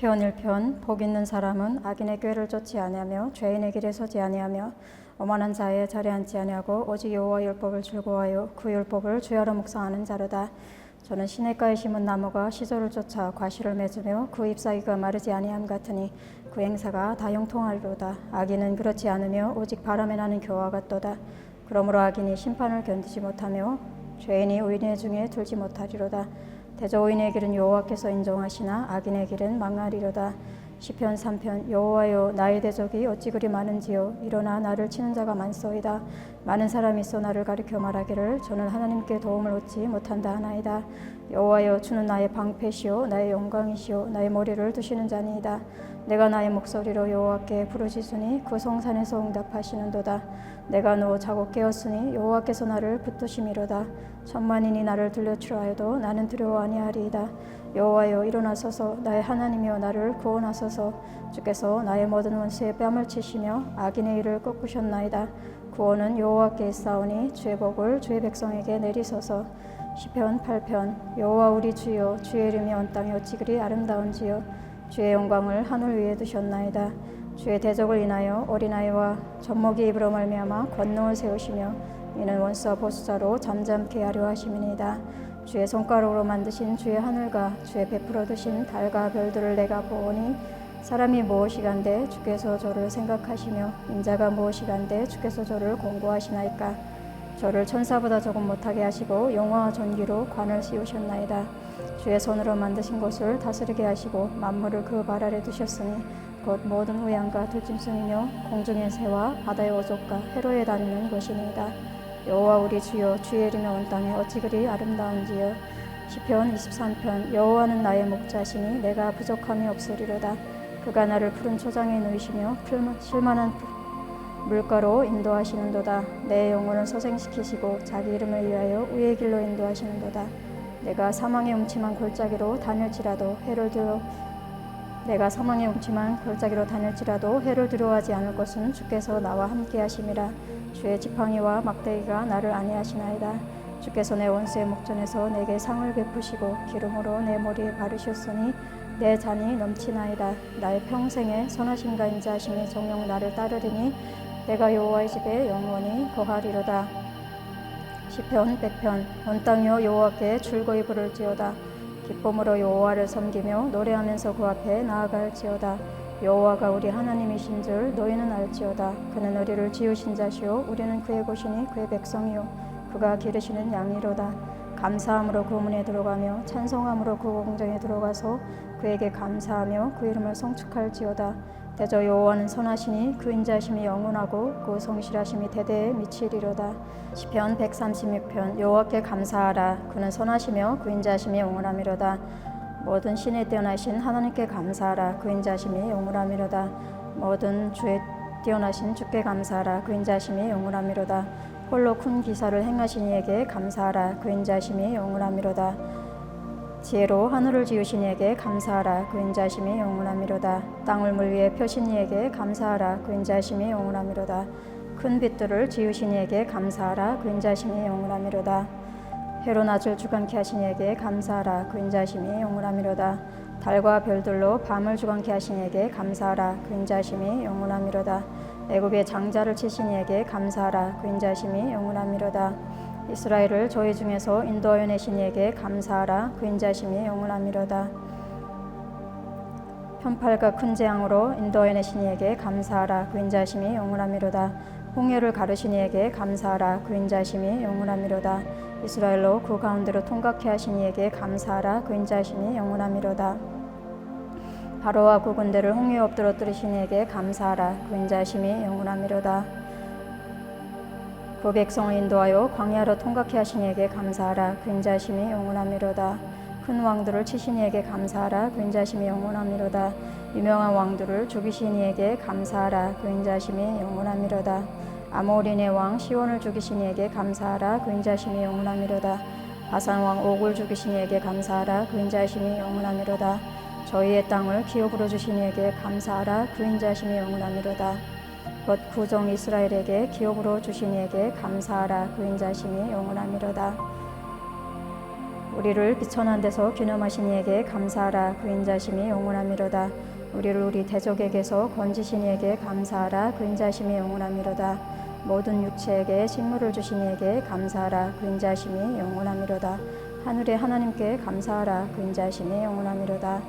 시편 1편. 복 있는 사람은 악인의 꾀를 쫓지 아니하며 죄인의 길에 서지 아니하며 오만한 자의 자리에 앉지 아니하고 오직 여호와의 율법을 즐거워하여 그 율법을 주야로 묵상하는 자로다. 저는 시냇가에 심은 나무가 시조를 쫓아 과실을 맺으며 그 잎사귀가 마르지 아니함 같으니 그 행사가 다 형통하리로다. 악인은 그렇지 않으며 오직 바람에 나는 교와 같도다. 그러므로 악인이 심판을 견디지 못하며 죄인이 의인의 중에 들지 못하리로다. 대저 의인의 길은 여호와께서 인정하시나 악인의 길은 망하리로다. 시편 3편. 여호와여, 나의 대적이 어찌 그리 많은지요. 일어나 나를 치는 자가 많소이다. 많은 사람이 있어 나를 가리켜 말하기를 저는 하나님께 도움을 얻지 못한다 하나이다. 여호와여, 주는 나의 방패시오 나의 영광이시오 나의 머리를 두시는 자니이다. 내가 나의 목소리로 여호와께 부르짖으니 그 성산에서 응답하시는도다. 내가 누워 자고 깨었으니 여호와께서 나를 붙드심이로다. 천만인이 나를 들려치려 하여도 나는 두려워 아니하리이다. 여호와여, 일어나소서. 나의 하나님이여, 나를 구원하소서. 주께서 나의 모든 원수의 뺨을 치시며 악인의 일을 꺾으셨나이다. 구원은 여호와께 있사오니 주의 복을 주의 백성에게 내리소서. 시편 8편. 여호와 우리 주여, 주의 이름이 온 땅에 어찌 그리 아름다운지요. 주의 영광을 하늘 위에 두셨나이다. 주의 대적을 인하여 어린아이와 젖먹이 입으로 말미암아 권능을 세우시며 이는 원수와 보수자로 잠잠케 하려 하심이니이다. 주의 손가락으로 만드신 주의 하늘과 주의 베풀어 두신 달과 별들을 내가 보오니 사람이 무엇이간데 주께서 저를 생각하시며 인자가 무엇이간데 주께서 저를 공고하시나이까. 저를 천사보다 조금 못하게 하시고 영화와 전기로 관을 씌우셨나이다. 주의 손으로 만드신 곳을 다스리게 하시고 만물을 그 발 아래 두셨으니 곧 모든 우양과 들짐승이며 공중의 새와 바다의 오족과 해로에 다니는 것이니이다. 여호와 우리 주여, 주의 이름이 온 땅에 어찌 그리 아름다운지요. 시편 23편. 여호와는 나의 목자시니 내가 부족함이 없으리로다. 그가 나를 푸른 초장에 누이시며 쉴만한 물가로 인도하시는도다. 내 영혼을 소생시키시고 자기 이름을 위하여 의의 길로 인도하시는도다. 내가 사망의 음침한 골짜기로 다닐지라도 해를 두려워하지 않을 것은 주께서 나와 함께 하심이라. 주의 지팡이와 막대기가 나를 안위하시나이다. 주께서 내 원수의 목전에서 내게 상을 베푸시고 기름으로 내 머리에 바르셨으니 내 잔이 넘치나이다. 나의 평생에 선하심과 인자하심이 정녕 나를 따르리니 내가 여호와의 집에 영원히 거하리로다. 시편 100편. 온 땅이여, 여호와께 즐거이 부를지어다. 기쁨으로 여호와를 섬기며 노래하면서 그 앞에 나아갈지어다. 여호와가 우리 하나님이신 줄 너희는 알지어다. 그는 우리를 지으신 자시오 우리는 그의 것이니 그의 백성이요 그가 기르시는 양이로다. 감사함으로 그 문에 들어가며 찬송함으로 그 공정에 들어가서 그에게 감사하며 그 이름을 송축할지어다. 대저 여호와는 선하시니 그 인자심이 영원하고 그 성실하심이 대대에 미치리로다. 시편 136편. 여호와께 감사하라. 그는 선하시며 그 인자심이 영원함이로다. 모든 신에 뛰어나신 하나님께 감사하라. 그 인자심이 영원함이로다. 모든 주에 뛰어나신 주께 감사하라. 그 인자심이 영원함이로다. 홀로 큰 기사를 행하신 이에게 감사하라. 그 인자심이 영원함이로다. 지혜로 하늘을 지으신 이에게 감사하라. 그 인자심이 영원함이로다. 땅을 물 위에 펴신 이에게 감사하라. 그 인자심이 영원함이로다. 큰 빛들을 지으신 이에게 감사하라. 그 인자심이 영원함이로다. 해로 낮을 주관케 하신 이에게 감사하라. 그 인자심이 영원함이로다. 달과 별들로 밤을 주관케 하신 이에게 감사하라. 그 인자심이 영원함이로다. 애굽의 장자를 치신 이에게 감사하라. 그 인자심이 영원함이로다. 이스라엘을 저희 중에서 인도하여 내신 이에게 감사하라. 그 인자심이 영원함이로다. 편팔과 큰 재앙으로 인도하여 내신 이에게 감사하라. 그 인자심이 영원함이로다. 홍해를 가르신 이에게 감사하라. 그 인자심이 영원함이로다. 이스라엘로 그 가운데로 통각케 하신 이에게 감사하라. 그 인자심이 영원함이로다. 바로와 그 군대를 홍해에 엎드러뜨리신 이에게 감사하라. 그 인자심이 영원함이로다. 그 백성을 인도하여 광야로 통각케 하신 이에게 감사하라. 그 인자심이 영원함이로다. 큰 왕들을 치신 이에게 감사하라. 그 인자심이 영원함이로다. 유명한 왕들을 죽이신 이에게 감사하라. 그 인자심이 영원함이로다. 아모리네 왕 시온을 죽이신 이에게 감사하라. 그 인자심이 영원함이로다. 바산 왕 옥을 죽이신 이에게 감사하라. 그 인자심이 영원함이로다. 저희의 땅을 기업으로 주신 이에게 감사하라. 그 인자심이 영원함이로다. 곧 구종 이스라엘에게 기업으로 주신 이에게 감사하라. 그 인자심이 영원함이로다. 우리를 비천한 데서 기념하신 이에게 감사하라. 그 인자심이 영원하미로다. 우리를 우리 대적에게서 건지신 이에게 감사하라. 그 인자심이 영원하미로다. 모든 육체에게 식물을 주신 이에게 감사하라. 그 인자심이 영원하미로다. 하늘의 하나님께 감사하라. 그 인자심이 영원하미로다.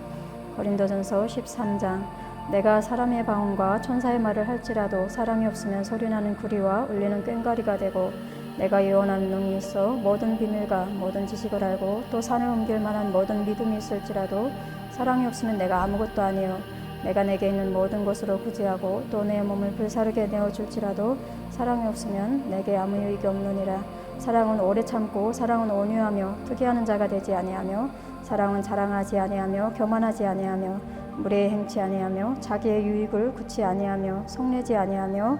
고린도전서 13장. 내가 사람의 방언과 천사의 말을 할지라도 사랑이 없으면 소리나는 구리와 울리는 꽹과리가 되고, 내가 예언하는 능이 있어 모든 비밀과 모든 지식을 알고 또 산을 옮길 만한 모든 믿음이 있을지라도 사랑이 없으면 내가 아무것도 아니요. 내가 내게 있는 모든 것으로 구제하고 또 내 몸을 불사르게 내어줄지라도 사랑이 없으면 내게 아무 유익이 없느니라. 사랑은 오래 참고 사랑은 온유하며 특이하는 자가 되지 아니하며, 사랑은 자랑하지 아니하며 교만하지 아니하며 무례히 행치 아니하며 자기의 유익을 굳이 아니하며 성내지 아니하며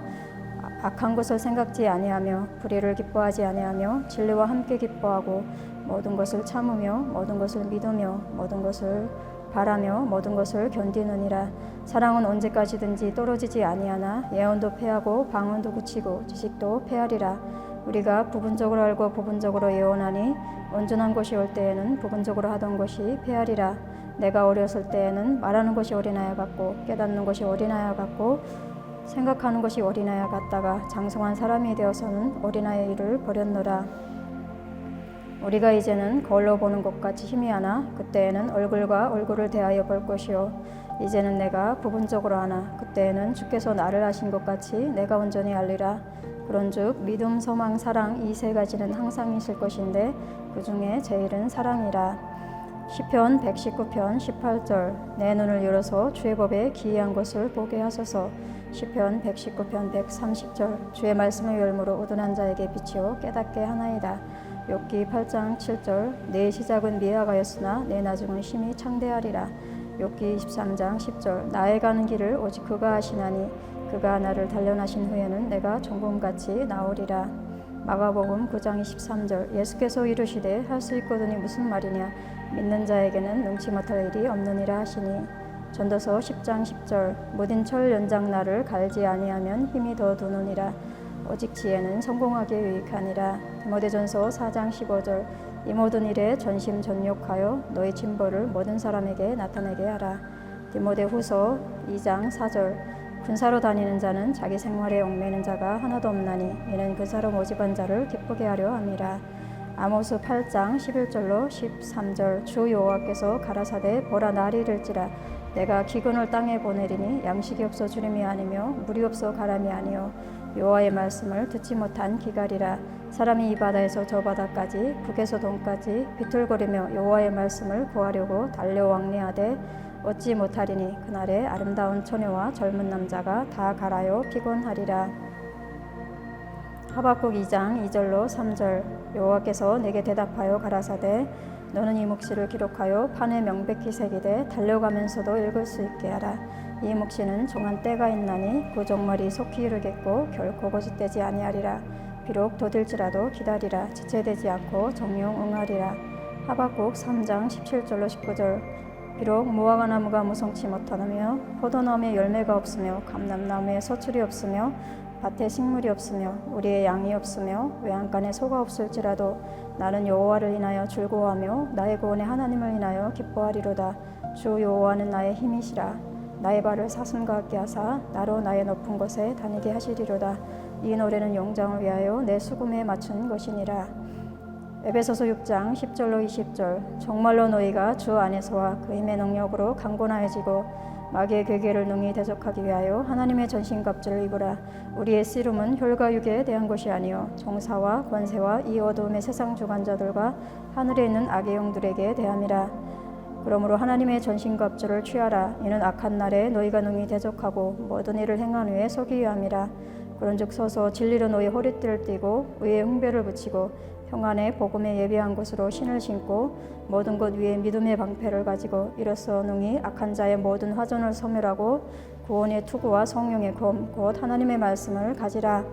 악한 것을 생각지 아니하며 불의를 기뻐하지 아니하며 진리와 함께 기뻐하고 모든 것을 참으며 모든 것을 믿으며 모든 것을 바라며 모든 것을 견디느니라. 사랑은 언제까지든지 떨어지지 아니하나 예언도 패하고 방언도 그치고 지식도 패하리라. 우리가 부분적으로 알고 부분적으로 예언하니 온전한 것이 올 때에는 부분적으로 하던 것이 패하리라. 내가 어렸을 때에는 말하는 것이 어린아이 같고 깨닫는 것이 어린아이 같고 생각하는 것이 어린아이 같다가 장성한 사람이 되어서는 어린아이의 일을 버렸노라. 우리가 이제는 거울로 보는 것 같이 희미하나 그때에는 얼굴과 얼굴을 대하여 볼 것이요. 이제는 내가 부분적으로 하나 그때에는 주께서 나를 아신 것 같이 내가 온전히 알리라. 그런즉 믿음, 소망, 사랑 이 세 가지는 항상 있을 것인데 그 중에 제일은 사랑이라. 시편 119편 18절. 내 눈을 열어서 주의 법에 기이한 것을 보게 하소서. 시편 119편 130절. 주의 말씀을 열무로 우둔한 자에게 비치어 깨닫게 하나이다. 욥기 8장 7절. 내 시작은 미약하였으나 내 나중은 심히 창대하리라. 욥기 23장 10절. 나의 가는 길을 오직 그가 아시나니 그가 나를 단련하신 후에는 내가 종금같이 나오리라. 마가복음 9장 23절. 예수께서 이르시되 할 수 있거든이 무슨 말이냐. 믿는 자에게는 능치 못할 일이 없느니라 하시니. 전도서 10장 10절. 무딘 철 연장 나를 갈지 아니하면 힘이 더 드느니라. 오직 지혜는 성공하기에 유익하니라. 디모데전서 4장 15절. 이 모든 일에 전심전력하여 너희 진보를 모든 사람에게 나타내게 하라. 디모데후서 2장 4절. 군사로 다니는 자는 자기 생활에 얽매이는 자가 하나도 없나니 이는 그 사로 모집한 자를 기쁘게 하려 함이라. 아모스 8장 11절로 13절. 주 여호와께서 가라사대 보라 날이 이를지라. 내가 기근을 땅에 보내리니 양식이 없어 주림이 아니며 물이 없어 가람이 아니요 여호와의 말씀을 듣지 못한 기갈이라. 사람이 이 바다에서 저 바다까지 북에서 동까지 비틀거리며 여호와의 말씀을 구하려고 달려 왕래하되 얻지 못하리니 그날에 아름다운 처녀와 젊은 남자가 다 갈아요 피곤하리라. 하박국 2장 2절로 3절. 여호와께서 내게 대답하여 가라사대 너는 이 묵시를 기록하여 판에 명백히 새기되 달려가면서도 읽을 수 있게 하라. 이 묵시는 정한 때가 있나니 그 종말이 속히 이르겠고 결코 거짓되지 아니하리라. 비록 더딜지라도 기다리라. 지체되지 않고 정령 응하리라. 하박국 3장 17절로 19절. 비록 무화과 나무가 무성치 못하며 포도나무에 열매가 없으며 감람나무에 서출이 없으며 밭에 식물이 없으며 우리의 양이 없으며 외양간에 소가 없을지라도 나는 여호와를 인하여 즐거워하며 나의 구원의 하나님을 인하여 기뻐하리로다. 주 여호와는 나의 힘이시라. 나의 발을 사슴과 같게 하사 나로 나의 높은 곳에 다니게 하시리로다. 이 노래는 영장을 위하여 내 수금에 맞춘 것이니라. 에베소서 6장 10절로 20절. 정말로 너희가 주 안에서와 그 힘의 능력으로 강건하여지고 마귀의 괴계를 능히 대적하기 위하여 하나님의 전신갑주를 입으라. 우리의 씨름은 혈과 육에 대한 것이 아니요 정사와 권세와 이 어두움의 세상 주관자들과 하늘에 있는 악의 영들에게 대함이라. 그러므로 하나님의 전신갑주를 취하라. 이는 악한 날에 너희가 능히 대적하고 모든 일을 행한 후에 서기 위함이라. 그런즉 서서 진리로 너희 허리띠를 띠고 의의 흉배를 붙이고 평안의 복음에 예비한 것으로 신을 신고 모든 것 위에 믿음의 방패를 가지고 이로써 능히 악한 자의 모든 화전을 소멸하고 구원의 투구와 성령의 검 곧 하나님의 말씀을 가지라.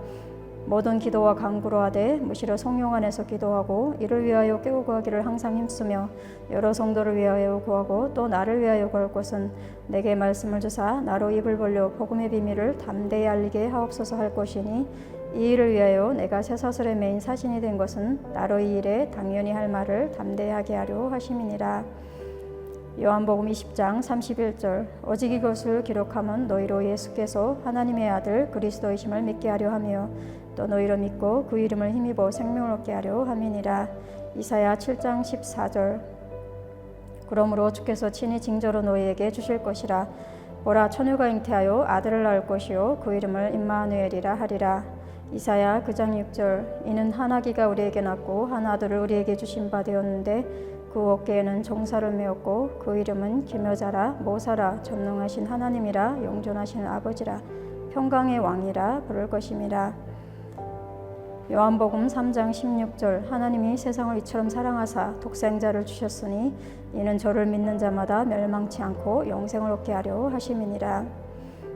모든 기도와 간구로 하되 무시로 성령 안에서 기도하고 이를 위하여 깨고 구하기를 항상 힘쓰며 여러 성도를 위하여 구하고 또 나를 위하여 구할 것은 내게 말씀을 주사 나로 입을 벌려 복음의 비밀을 담대히 알리게 하옵소서 할 것이니 이 일을 위하여 내가 쇠사슬에 매인 사신이 된 것은 나로 이 일에 당연히 할 말을 담대히 하게 하려 하심이니라. 요한복음 20장 31절 오직 이것을 기록함은 너희로 예수께서 하나님의 아들 그리스도이심을 믿게 하려 하며 또 너희로 믿고 그 이름을 힘입어 생명을 얻게 하려 함이니라. 이사야 7장 14절 그러므로 주께서 친히 징조로 너희에게 주실 것이라. 보라 처녀가 잉태하여 아들을 낳을 것이요 그 이름을 임마누엘이라 하리라. 이사야 9장 6절 이는 한 아기가 우리에게 낳고 한 아들을 우리에게 주신 바 되었는데 그 어깨에는 종살을 메었고 그 이름은 기묘자라 모사라 전능하신 하나님이라 영존하신 아버지라 평강의 왕이라 부를 것임이라. 요한복음 3장 16절 하나님이 세상을 이처럼 사랑하사 독생자를 주셨으니 이는 저를 믿는 자마다 멸망치 않고 영생을 얻게 하려 하심이니라.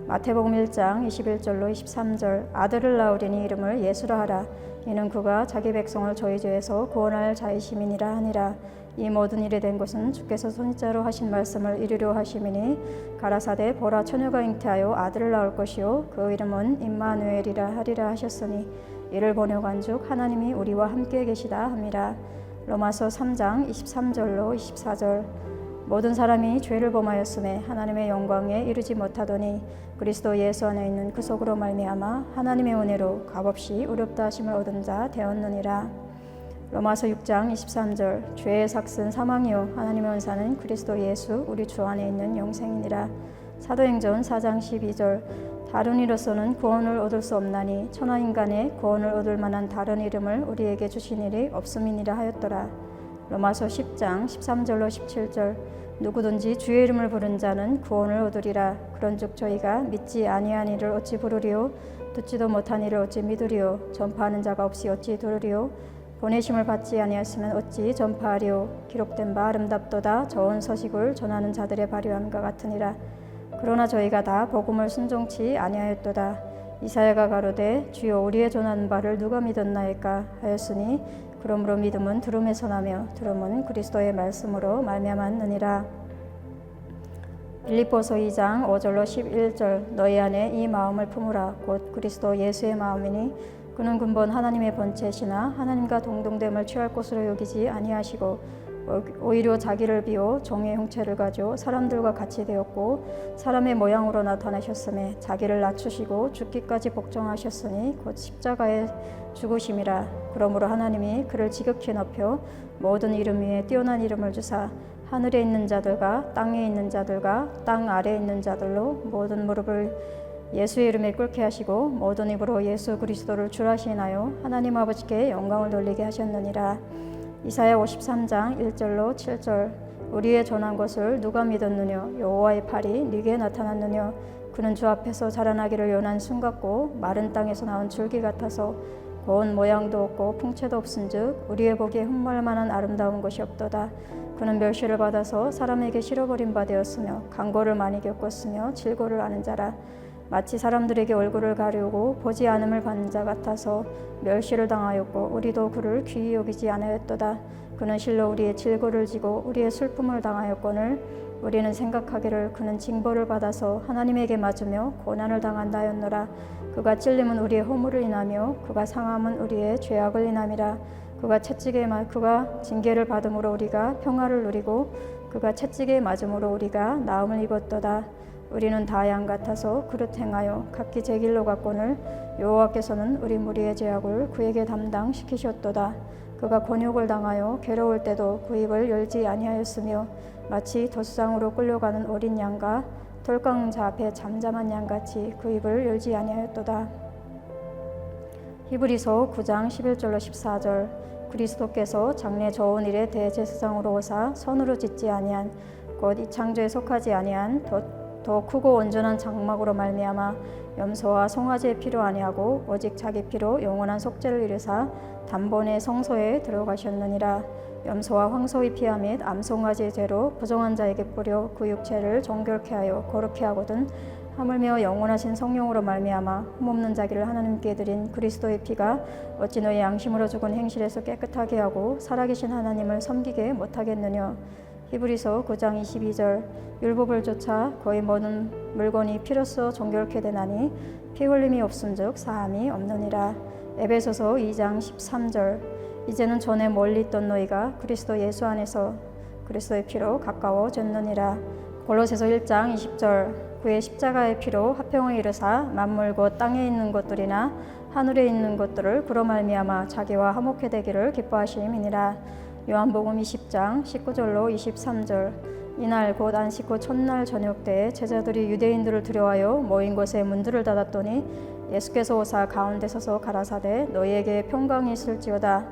마태복음 1장 21절로 23절 아들을 낳으리니 이름을 예수라 하라. 이는 그가 자기 백성을 저희 죄에서 구원할 자이심이니라 하니라. 이 모든 일이 된 것은 주께서 선지자로 하신 말씀을 이루려 하심이니 가라사대 보라 처녀가 잉태하여 아들을 낳을 것이요 그 이름은 임마누엘이라 하리라 하셨으니 이를 번역한즉 하나님이 우리와 함께 계시다 함이라. 로마서 3장 23절로 24절 모든 사람이 죄를 범하였음에 하나님의 영광에 이르지 못하더니 그리스도 예수 안에 있는 그 속으로 말미암아 하나님의 은혜로 값없이 의롭다 하심을 얻은 자 되었느니라. 로마서 6장 23절 죄의 삭은 사망이요 하나님의 은사는 그리스도 예수 우리 주 안에 있는 영생이니라. 사도행전 4장 12절 다른 이로서는 구원을 얻을 수 없나니 천하 인간의 구원을 얻을 만한 다른 이름을 우리에게 주신 일이 없음이니라 하였더라. 로마서 10장 13절로 17절 누구든지 주의 이름을 부른 자는 구원을 얻으리라. 그런즉 저희가 믿지 아니한 이를 어찌 부르리요 듣지도 못한 이를 어찌 믿으리요 전파하는 자가 없이 어찌 들으리요 보내심을 받지 아니하였으면 어찌 전파하리요 기록된 바 아름답도다 좋은 서식을 전하는 자들의 발휘함과 같으니라. 그러나 저희가 다 복음을 순종치 아니하였도다. 이사야가 가로되 주여 우리의 전하는 바를 누가 믿었나이까 하였으니 그러므로 믿음은 들음에서 나며 들음은 그리스도의 말씀으로 말미암았느니라. 빌립보서 2장 5절로 11절 너희 안에 이 마음을 품으라 곧 그리스도 예수의 마음이니 그는 근본 하나님의 본체시나 하나님과 동등됨을 취할 것으로 여기지 아니하시고 오히려 자기를 비워 종의 형체를 가져 사람들과 같이 되었고 사람의 모양으로 나타나셨음에 자기를 낮추시고 죽기까지 복종하셨으니 곧 십자가에 죽으심이라. 그러므로 하나님이 그를 지극히 높여 모든 이름 위에 뛰어난 이름을 주사 하늘에 있는 자들과 땅에 있는 자들과 땅 아래에 있는 자들로 모든 무릎을 예수의 이름에 꿇게 하시고 모든 입으로 예수 그리스도를 줄 하시나요 하나님 아버지께 영광을 돌리게 하셨느니라. 이사야 53장 1절로 7절 우리의 전한 것을 누가 믿었느냐 여호와의 팔이 네게 나타났느냐 그는 주 앞에서 자라나기를 연한 순 같고 마른 땅에서 나온 줄기 같아서 고운 모양도 없고 풍채도 없은즉 우리의 보기에 흠모할 만한 아름다운 것이 없도다. 그는 멸시를 받아서 사람에게 실어버린 바 되었으며 강고를 많이 겪었으며 질고를 아는 자라. 마치 사람들에게 얼굴을 가리우고 보지 않음을 받는 자 같아서 멸시를 당하였고 우리도 그를 귀히 여기지 않았도다. 그는 실로 우리의 질고를 지고 우리의 슬픔을 당하였거늘 우리는 생각하기를 그는 징벌을 받아서 하나님에게 맞으며 고난을 당한다였노라. 그가 찔림은 우리의 허물을 인하며 그가 상함은 우리의 죄악을 인함이라. 그가 징계를 받음으로 우리가 평화를 누리고 그가 채찍에 맞음으로 우리가 나음을 입었도다. 우리는 다 양 같아서 그릇 행하여 각기 제 길로 갔거늘 여호와께서는 우리 무리의 죄악을 그에게 담당시키셨도다. 그가 곤욕을 당하여 괴로울 때도 그 입을 열지 아니하였으며 마치 돛상으로 끌려가는 어린 양과 돌강자 앞에 잠잠한 양같이 그 입을 열지 아니하였도다. 히브리서 9장 11절로 14절 그리스도께서 장래 좋은 일에 대제사장으로 오사 손으로 짓지 아니한 곧 이 창조에 속하지 아니한 더 크고 온전한 장막으로 말미암아 염소와 송아지의 피로 아니하고 오직 자기 피로 영원한 속죄를 이루사 단번에 성소에 들어가셨느니라. 염소와 황소의 피와 및 암송아지의 죄로 부정한 자에게 뿌려 그 육체를 정결케 하여 거룩케 하거든 하물며 영원하신 성령으로 말미암아 흠없는 자기를 하나님께 드린 그리스도의 피가 어찌 너희 양심으로 죽은 행실에서 깨끗하게 하고 살아계신 하나님을 섬기게 못하겠느냐. 히브리서 9장 22절. 율법을 쫓아 거의 모든 물건이 피로써 정결케 되나니 피 흘림이 없음즉 사함이 없느니라. 에베소서 2장 13절. 이제는 전에 멀리 있던 너희가 그리스도 예수 안에서 그리스도의 피로 가까워졌느니라. 골로새서 1장 20절. 그의 십자가의 피로 화평을 이루사 만물 곧 땅에 있는 것들이나 하늘에 있는 것들을 그로 말미암아 자기와 화목해 되기를 기뻐하심이니라. 요한복음 20장 19절로 23절. 이날 곧 안식 후 첫날 저녁 때에 제자들이 유대인들을 두려워하여 모인 곳에 문들을 닫았더니 예수께서 오사 가운데 서서 가라사대 너희에게 평강이 있을지어다.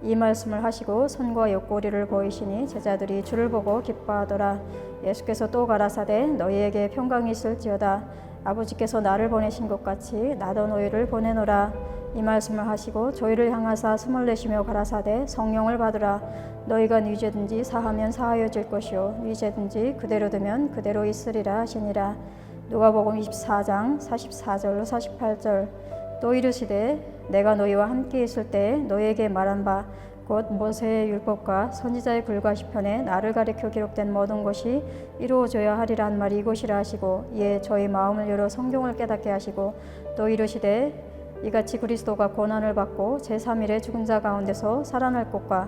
이 말씀을 하시고 손과 옆구리를 보이시니 제자들이 주를 보고 기뻐하더라. 예수께서 또 가라사대 너희에게 평강이 있을지어다. 아버지께서 나를 보내신 것 같이 나도 너희를 보내노라. 이 말씀을 하시고 저희를 향하사 숨을 내쉬며 가라사대 성령을 받으라. 너희가 네 죄든지 사하면 사하여질 것이요 네 죄든지 그대로 두면 그대로 있으리라 하시니라. 누가복음 24장 44절로 48절. 또 이르시되 내가 너희와 함께 있을 때에 너희에게 말한 바 곧 모세의 율법과 선지자의 글과 시편에 나를 가리켜 기록된 모든 것이 이루어져야 하리라 한 말이 이것이라 하시고 이에 저희 마음을 열어 성경을 깨닫게 하시고 또 이르시되 이같이 그리스도가 고난을 받고 제3일에 죽은 자 가운데서 살아날 것과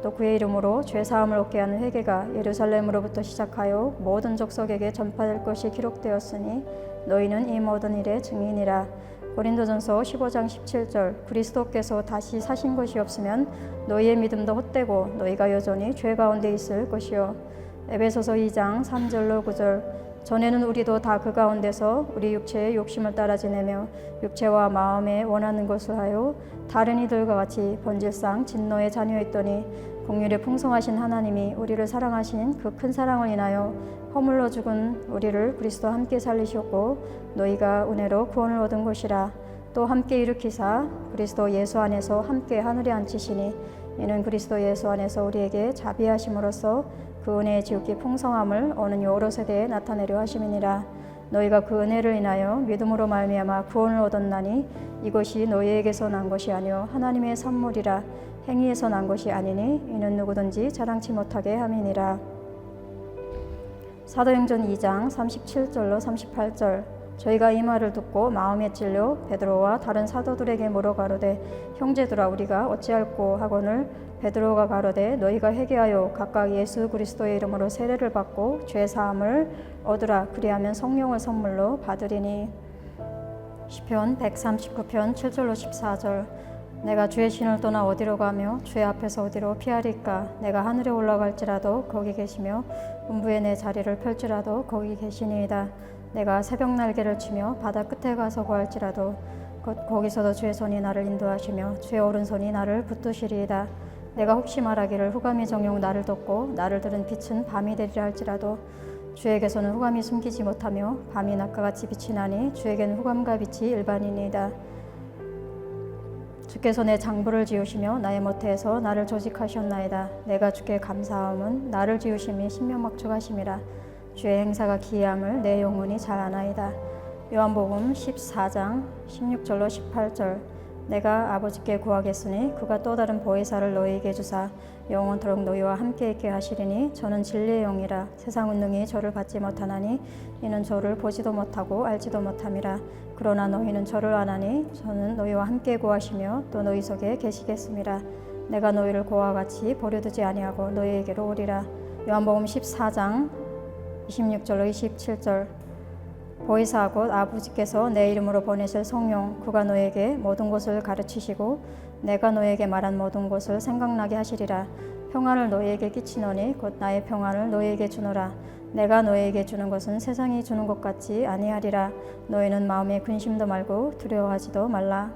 또 그의 이름으로 죄사함을 얻게 하는 회개가 예루살렘으로부터 시작하여 모든 족속에게 전파될 것이 기록되었으니 너희는 이 모든 일의 증인이라. 고린도전서 15장 17절. 그리스도께서 다시 사신 것이 없으면 너희의 믿음도 헛되고 너희가 여전히 죄 가운데 있을 것이요. 에베소서 2장 3절로 9절. 전에는 우리도 다 그 가운데서 우리 육체의 욕심을 따라 지내며 육체와 마음에 원하는 것을 하여 다른 이들과 같이 본질상 진노의 자녀였더니 긍휼에 풍성하신 하나님이 우리를 사랑하신 그 큰 사랑을 인하여 허물러 죽은 우리를 그리스도와 함께 살리셨고 너희가 은혜로 구원을 얻은 것이라. 또 함께 일으키사 그리스도 예수 안에서 함께 하늘에 앉히시니 이는 그리스도 예수 안에서 우리에게 자비하심으로써 그 은혜의 지극히 풍성함을 어느 여러 세대에 나타내려 하심이니라. 너희가 그 은혜를 인하여 믿음으로 말미암아 구원을 얻었나니 이것이 너희에게서 난 것이 아니요 하나님의 선물이라. 행위에서 난 것이 아니니 이는 누구든지 자랑치 못하게 함이니라. 사도행전 2장 37절로 38절. 저희가 이 말을 듣고 마음에 찔려 베드로와 다른 사도들에게 물어가로되 형제들아 우리가 어찌할꼬 하거늘 베드로가 가로되 너희가 회개하여 각각 예수 그리스도의 이름으로 세례를 받고 죄 사함을 얻으라. 그리하면 성령을 선물로 받으리니. 시편 139편 7절로 14절. 내가 주의 신을 떠나 어디로 가며 주의 앞에서 어디로 피하리까. 내가 하늘에 올라갈지라도 거기 계시며 음부에 내 자리를 펼지라도 거기 계시니이다. 내가 새벽 날개를 치며 바다 끝에 가서 구할지라도 거기서도 주의 손이 나를 인도하시며 주의 오른손이 나를 붙드시리이다. 내가 혹시 말하기를 후감이 정녕 나를 덮고 나를 들은 빛은 밤이 되리라 할지라도 주에게서는 후감이 숨기지 못하며 밤이 낮과 같이 빛이 나니 주에게는 후감과 빛이 일반이니이다. 주께서 내 장부를 지우시며 나의 모태에서 나를 조직하셨나이다. 내가 주께 감사함은 나를 지우심이 신명막축하심이라. 주의 행사가 기이함을 내 영혼이 잘 아나이다. 요한복음 14장 16절로 18절. 내가 아버지께 구하겠으니 그가 또 다른 보혜사를 너희에게 주사 영원토록 너희와 함께 있게 하시리니 저는 진리의 영이라. 세상은 능히 저를 받지 못하나니 이는 저를 보지도 못하고 알지도 못함이라. 그러나 너희는 저를 아나니 저는 너희와 함께 구하시며 또 너희 속에 계시겠음이라. 내가 너희를 고와 같이 버려두지 아니하고 너희에게로 오리라. 요한복음 14장 26절로 27절. 보혜사 곧 아버지께서 내 이름으로 보내실 성령 그가 너에게 모든 것을 가르치시고 내가 너에게 말한 모든 것을 생각나게 하시리라. 평안을 너희에게 끼치노니 곧 나의 평안을 너희에게 주노라. 내가 너희에게 주는 것은 세상이 주는 것 같지 아니하리라. 너희는 마음에 근심도 말고 두려워하지도 말라.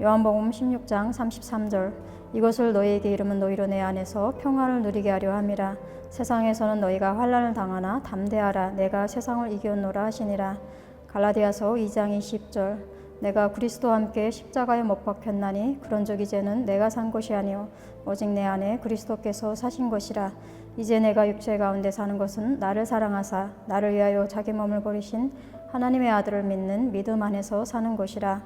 요한복음 16장 33절. 이것을 너희에게 이르면 너희로 내 안에서 평안을 누리게 하려 함이라. 세상에서는 너희가 환난을 당하나 담대하라. 내가 세상을 이겼노라 하시니라. 갈라디아서 2장 20절. 내가 그리스도와 함께 십자가에 못 박혔나니 그런즉 이제는 내가 산 것이 아니요 오직 내 안에 그리스도께서 사신 것이라. 이제 내가 육체 가운데 사는 것은 나를 사랑하사 나를 위하여 자기 몸을 버리신 하나님의 아들을 믿는 믿음 안에서 사는 것이라.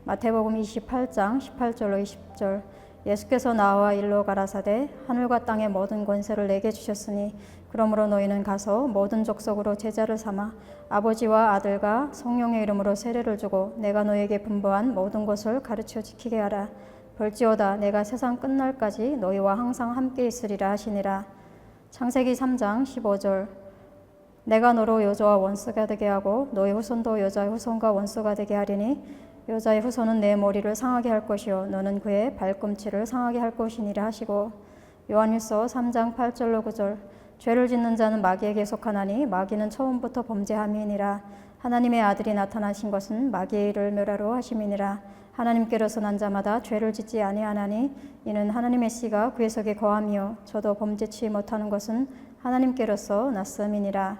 마태복음 28장 18절로 20절. 예수께서 나와 일러 가라사대 하늘과 땅의 모든 권세를 내게 주셨으니 그러므로 너희는 가서 모든 족속으로 제자를 삼아 아버지와 아들과 성령의 이름으로 세례를 주고 내가 너희에게 분부한 모든 것을 가르쳐 지키게 하라. 볼지어다 내가 세상 끝날까지 너희와 항상 함께 있으리라 하시니라. 창세기 3장 15절. 내가 너로 여자와 원수가 되게 하고 너희 후손도 여자의 후손과 원수가 되게 하리니 여자의 후손은 내 머리를 상하게 할 것이요 너는 그의 발꿈치를 상하게 할 것이니라 하시고. 요한일서 3장 8절로 9절. 죄를 짓는 자는 마귀에게 속하나니 마귀는 처음부터 범죄함이니라. 하나님의 아들이 나타나신 것은 마귀의 일을 멸하러 하심이니라. 하나님께로서 난 자마다 죄를 짓지 아니하나니 이는 하나님의 씨가 그의 속에 거함이요 저도 범죄치 못하는 것은 하나님께로서 났음이니라.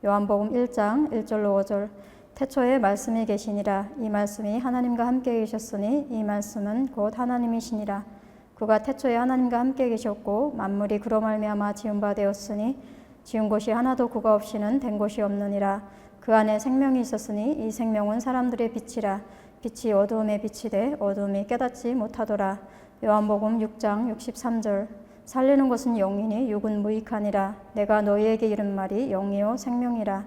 요한복음 1장 1절로 5절. 태초에 말씀이 계시니라. 이 말씀이 하나님과 함께 계셨으니 이 말씀은 곧 하나님이시니라. 그가 태초에 하나님과 함께 계셨고 만물이 그로 말미암아 지은 바 되었으니 지은 곳이 하나도 그가 없이는 된 곳이 없느니라. 그 안에 생명이 있었으니 이 생명은 사람들의 빛이라. 빛이 어두움에 비치되 어두움이 깨닫지 못하더라. 요한복음 6장 63절. 살리는 것은 영이니 육은 무익하니라. 내가 너희에게 이른 말이 영이요 생명이라.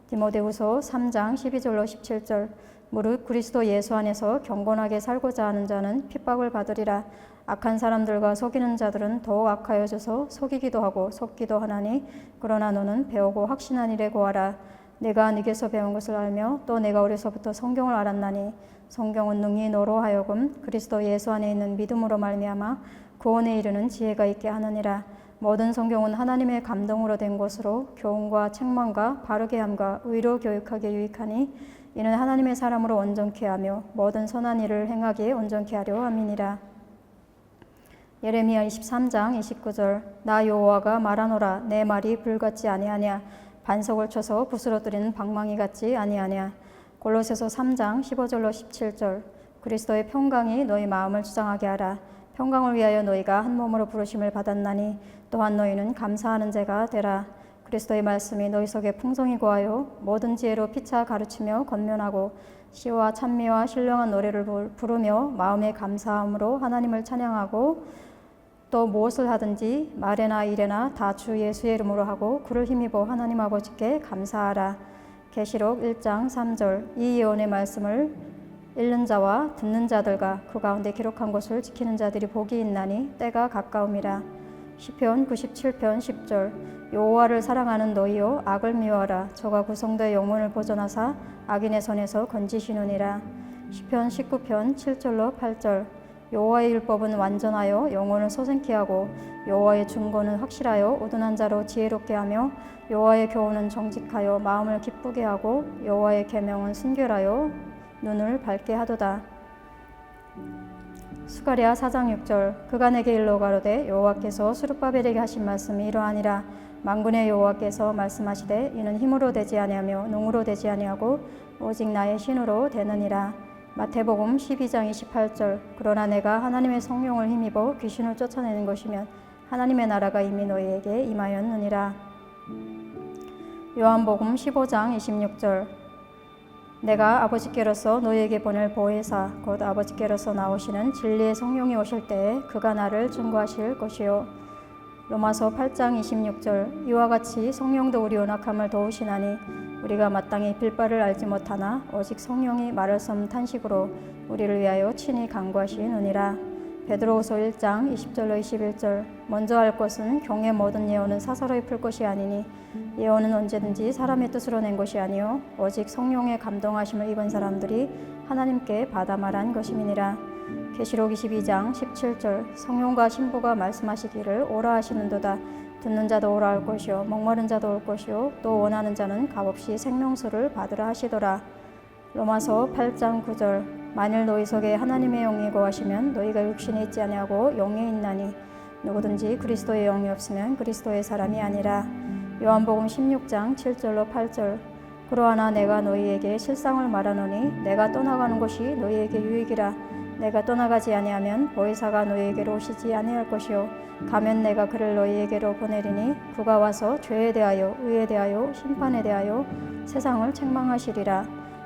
디모데후서 3장 12절로 17절. 무릇 그리스도 예수 안에서 경건하게 살고자 하는 자는 핍박을 받으리라. 악한 사람들과 속이는 자들은 더욱 악하여져서 속이기도 하고 속기도 하나니 그러나 너는 배우고 확신한 일에 고하라. 내가 네게서 배운 것을 알며 또 내가 어려서부터 성경을 알았나니 성경은 능히 너로 하여금 그리스도 예수 안에 있는 믿음으로 말미암아 구원에 이르는 지혜가 있게 하느니라. 모든 성경은 하나님의 감동으로 된 것으로 교훈과 책망과 바르게 함과 의로 교육하게 유익하니 이는 하나님의 사람으로 온전케 하며 모든 선한 일을 행하기에 온전케 하려 함이니라. 예레미야 23장 29절. 나 여호와가 말하노라. 내 말이 불같지 아니하냐. 반석을 쳐서 부스러뜨리는 방망이 같지 아니하냐. 골로새서 3장 15절로 17절. 그리스도의 평강이 너희 마음을 주장하게 하라. 평강을 위하여 너희가 한 몸으로 부르심을 받았나니 또한 너희는 감사하는 자가 되라. 그리스도의 말씀이 너희 속에 풍성히 고하여 모든 지혜로 피차 가르치며 권면하고 시와 찬미와 신령한 노래를 부르며 마음의 감사함으로 하나님을 찬양하고 또 무엇을 하든지 말에나 일에나 다 주 예수의 이름으로 하고 그를 힘입어 하나님 아버지께 감사하라. 계시록 1장 3절. 이 예언의 말씀을 읽는 자와 듣는 자들과 그 가운데 기록한 것을 지키는 자들이 복이 있나니 때가 가까움이라. 시편 97편 10절. 여호와를 사랑하는 너희요 악을 미워하라. 저가 구성도의 영혼을 보존하사 악인의 손에서 건지시느니라. 시편 19편 7절로 8절. 여호와의 율법은 완전하여 영혼을 소생케 하고 여호와의 중고는 확실하여 우둔한 자로 지혜롭게 하며 여호와의 교훈은 정직하여 마음을 기쁘게 하고 여호와의 계명은 순결하여 눈을 밝게 하도다. 스가랴 4장 6절. 그가 내게 일러 가로되 여호와께서 스룹바벨에게 하신 말씀이 이러하니라. 만군의 여호와께서 말씀하시되 이는 힘으로 되지 아니하며 능으로 되지 아니하고 오직 나의 신으로 되느니라. 마태복음 12장 28절. 그러나 내가 하나님의 성령을 힘입어 귀신을 쫓아내는 것이면 하나님의 나라가 이미 너희에게 임하였느니라. 요한복음 15장 26절. 내가 아버지께로서 너희에게 보낼 보혜사 곧 아버지께로서 나오시는 진리의 성령이 오실 때에 그가 나를 증거하실 것이요. 로마서 8장 26절. 이와 같이 성령도 우리 연약함을 도우시나니 우리가 마땅히 빌바를 알지 못하나 오직 성령이 말할 수 없는 탄식으로 우리를 위하여 친히 간구하시느니라. 베드로후서 1장 20절로 21절. 먼저 할 것은 경의 모든 예언은 사사로이 풀 것이 아니니 예언은 언제든지 사람의 뜻으로 낸 것이 아니요 오직 성령의 감동하심을 입은 사람들이 하나님께 받아 말한 것임이니라. 계시록 22장 17절. 성령과 신부가 말씀하시기를 오라 하시는도다. 듣는 자도 오라 할 것이요 목마른 자도 올 것이요 또 원하는 자는 값없이 생명수를 받으라 하시더라. 로마서 8장 9절. 만일 너희 속에 하나님의 영이 거하시면 너희가 육신에 있지 아니하고 영에 있나니 누구든지 그리스도의 영이 없으면 그리스도의 사람이 아니라. 요한복음 16장 7절로 8절. 그러하나 내가 너희에게 실상을 말하노니 내가 떠나가는 것이 너희에게 유익이라. 내가 떠나가지 아니하면 보혜사가 너희에게로 오시지 아니할 것이요 가면 내가 그를 너희에게로 보내리니 그가 와서 죄에 대하여 의에 대하여 심판에 대하여 세상을 책망하시리라.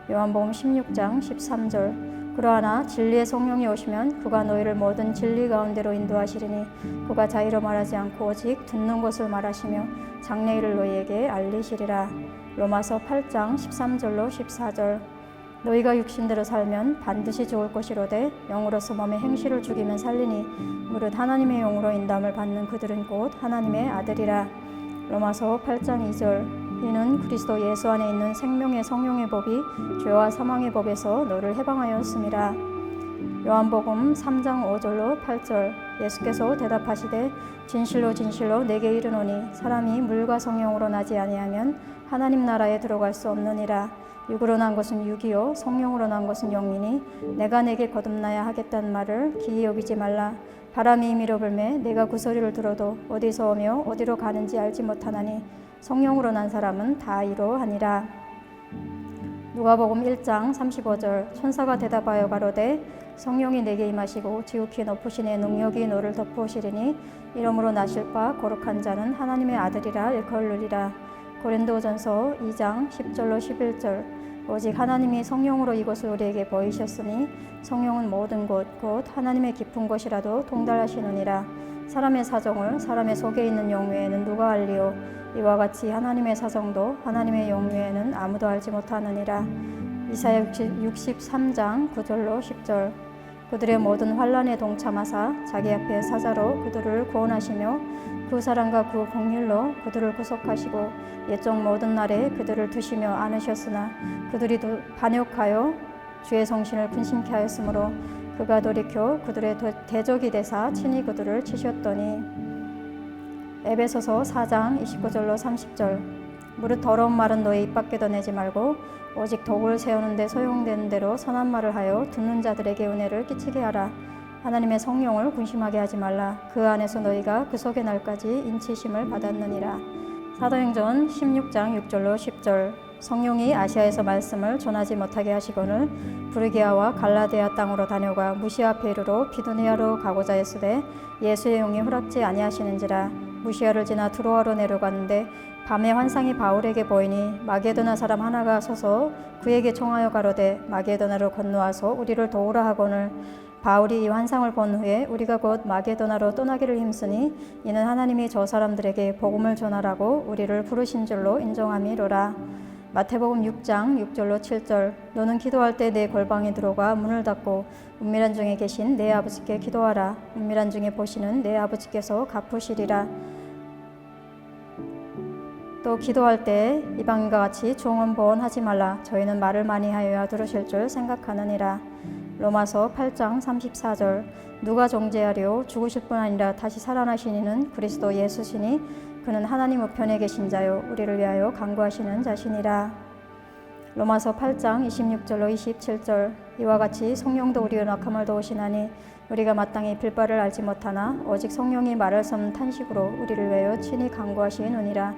요한복음 16장 13절. 그러하나 진리의 성령이 오시면 그가 너희를 모든 진리 가운데로 인도하시리니 그가 자의로 말하지 않고 오직 듣는 것을 말하시며 장래일을 너희에게 알리시리라. 로마서 8장 13절로 14절. 너희가 육신대로 살면 반드시 죽을 것이로되 영으로서 몸의 행실을 죽이면 살리니 무릇 하나님의 영으로 인도함을 받는 그들은 곧 하나님의 아들이라. 로마서 8장 2절. 이는 그리스도 예수 안에 있는 생명의 성령의 법이 죄와 사망의 법에서 너를 해방하였음이라. 요한복음 3장 5절로 8절. 예수께서 대답하시되 진실로 진실로 내게 이르노니 사람이 물과 성령으로 나지 아니하면 하나님 나라에 들어갈 수 없느니라. 육으로 난 것은 육이요 성령으로 난 것은 영이니 내가 내게 거듭나야 하겠다는 말을 기이 여기지 말라. 바람이 임의로 불매 내가 그 소리를 들어도 어디서 오며 어디로 가는지 알지 못하나니 성령으로 난 사람은 다 이러하니라. 누가복음 1장 35절. 천사가 대답하여 가로되 성령이 내게 임하시고 지극히 높으신 의 능력이 너를 덮으시리니 이러므로 나실 바 거룩한 자는 하나님의 아들이라 일컬으리라. 고린도전서 2장 10절로 11절. 오직 하나님이 성령으로 이것을 우리에게 보이셨으니 성령은 모든 것 곧 하나님의 깊은 것이라도 통달하시느니라. 사람의 사정을 사람의 속에 있는 영 외에는 누가 알리요. 이와 같이 하나님의 사정도 하나님의 영 외에는 아무도 알지 못하느니라. 이사야 63장 9절로 10절. 그들의 모든 환난에 동참하사 자기 앞에 사자로 그들을 구원하시며 그 사랑과 그 공일로 그들을 구속하시고 옛적 모든 날에 그들을 드시며 안으셨으나 그들이 반역하여 주의 성신을 근심케 하였으므로 그가 돌이켜 그들의 대적이 되사 친히 그들을 치셨더니. 에베소서 4장 29절로 30절. 무릇 더러운 말은 너의 입 밖에도 내지 말고 오직 덕을 세우는 데 소용되는 대로 선한 말을 하여 듣는 자들에게 은혜를 끼치게 하라. 하나님의 성령을 군심하게 하지 말라. 그 안에서 너희가 그 속의 날까지 인치심을 받았느니라. 사도행전 16장 6절로 10절. 성령이 아시아에서 말씀을 전하지 못하게 하시거늘 부르기아와 갈라디아 땅으로 다녀가 무시아 페르로 비두니아로 가고자 했으되 예수의 영이 허락지 아니하시는지라. 무시아를 지나 트로아로 내려갔는데 밤에 환상이 바울에게 보이니 마게도나 사람 하나가 서서 그에게 청하여 가로되 마게도나로 건너와서 우리를 도우라 하거늘 바울이 이 환상을 본 후에 우리가 곧 마게도나로 떠나기를 힘쓰니 이는 하나님이 저 사람들에게 복음을 전하라고 우리를 부르신 줄로 인정함이로라. 마태복음 6장 6절로 7절. 너는 기도할 때 내 골방에 들어가 문을 닫고 은밀한 중에 계신 내 아버지께 기도하라. 은밀한 중에 보시는 내 아버지께서 갚으시리라. 또 기도할 때 이방인과 같이 종언보언하지 말라. 저희는 말을 많이 하여야 들으실 줄 생각하느니라. 로마서 8장 34절. 누가 정죄하리요 죽으실 뿐 아니라 다시 살아나신 이는 그리스도 예수시니 그는 하나님 우편에 계신 자요 우리를 위하여 간구하시는 자시니라. 로마서 8장 26절로 27절. 이와 같이 성령도 우리의 악함을 도우시나니 우리가 마땅히 빌바를 알지 못하나 오직 성령이 말할 수 없는 탄식으로 우리를 위하여 친히 간구하시느니라.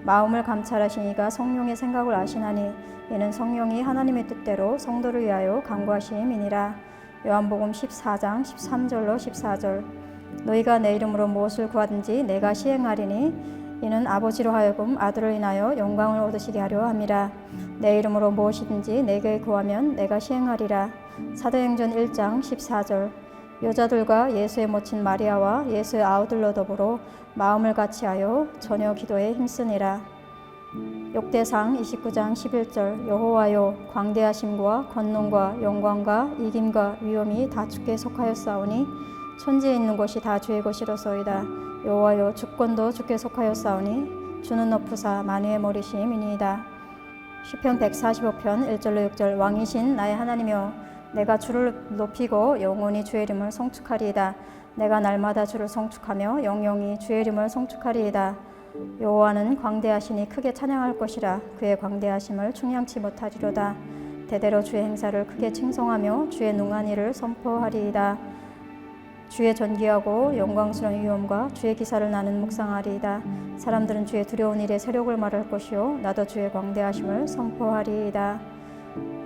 마음을 감찰하신 이가 성령의 생각을 아시나니 이는 성령이 하나님의 뜻대로 성도를 위하여 간구하심이니라. 요한복음 14장 13절로 14절. 너희가 내 이름으로 무엇을 구하든지 내가 시행하리니 이는 아버지로 하여금 아들을 인하여 영광을 얻으시게 하려 함이라. 내 이름으로 무엇이든지 내게 구하면 내가 시행하리라. 사도행전 1장 14절. 여자들과 예수의 모친 마리아와 예수의 아우들로 더불어 마음을 같이하여 저녁 기도에 힘쓰니라. 역대상 29장 11절. 여호와여 광대하심과 권능과 영광과 이김과 위엄이 다 주께 속하였사오니 천지에 있는 것이 다 주의 것이로소이다. 여호와여 주권도 주께 속하였사오니 주는 높으사 만유의 머리심이니이다. 시편 145편 1절로 6절. 왕이신 나의 하나님이여 내가 주를 높이고 영원히 주의 이름을 성축하리이다. 내가 날마다 주를 성축하며 영영이 주의 이름을 성축하리이다. 여호와는 광대하시니 크게 찬양할 것이라. 그의 광대하심을 충량치 못하리로다. 대대로 주의 행사를 크게 칭송하며 주의 능한 일을 선포하리이다. 주의 존귀하고 영광스러운 위엄과 주의 기사를 나는 묵상하리이다. 사람들은 주의 두려운 일에 세력을 말할 것이요 나도 주의 광대하심을 선포하리이다.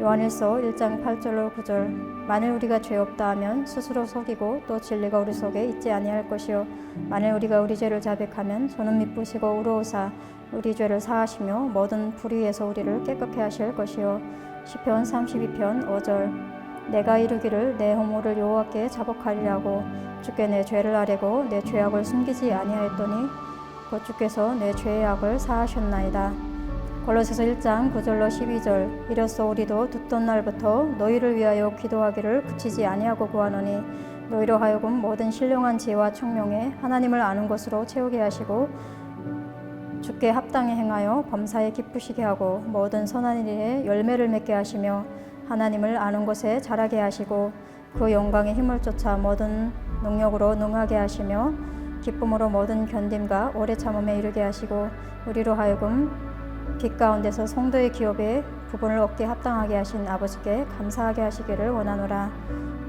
요한일서 1장 8절로 9절. 만일 우리가 죄 없다 하면 스스로 속이고 또 진리가 우리 속에 있지 아니할 것이요 만일 우리가 우리 죄를 자백하면 저는 미쁘시고 의로우사 우리 죄를 사하시며 모든 불의에서 우리를 깨끗게 하실 것이요 시편 32편 5절. 내가 이르기를 내 허물을 여호와께 자복하리라고 주께 내 죄를 아뢰고 내 죄악을 숨기지 아니하였더니 곧 주께서 내 죄의 악을 사하셨나이다. 골로새서 1장 9절로 12절. 이로써 우리도 듣던 날부터 너희를 위하여 기도하기를 그치지 아니하고 구하노니 너희로 하여금 모든 신령한 지혜와 총명에 하나님을 아는 것으로 채우게 하시고 주께 합당히 행하여 범사에 기쁘시게 하고 모든 선한 일에 열매를 맺게 하시며 하나님을 아는 것에 자라게 하시고 그 영광의 힘을 쫓아 모든 능력으로 능하게 하시며 기쁨으로 모든 견딤과 오래 참음에 이르게 하시고 우리로 하여금 빛 가운데서 성도의 기업에 부분을 얻게 합당하게 하신 아버지께 감사하게 하시기를 원하노라.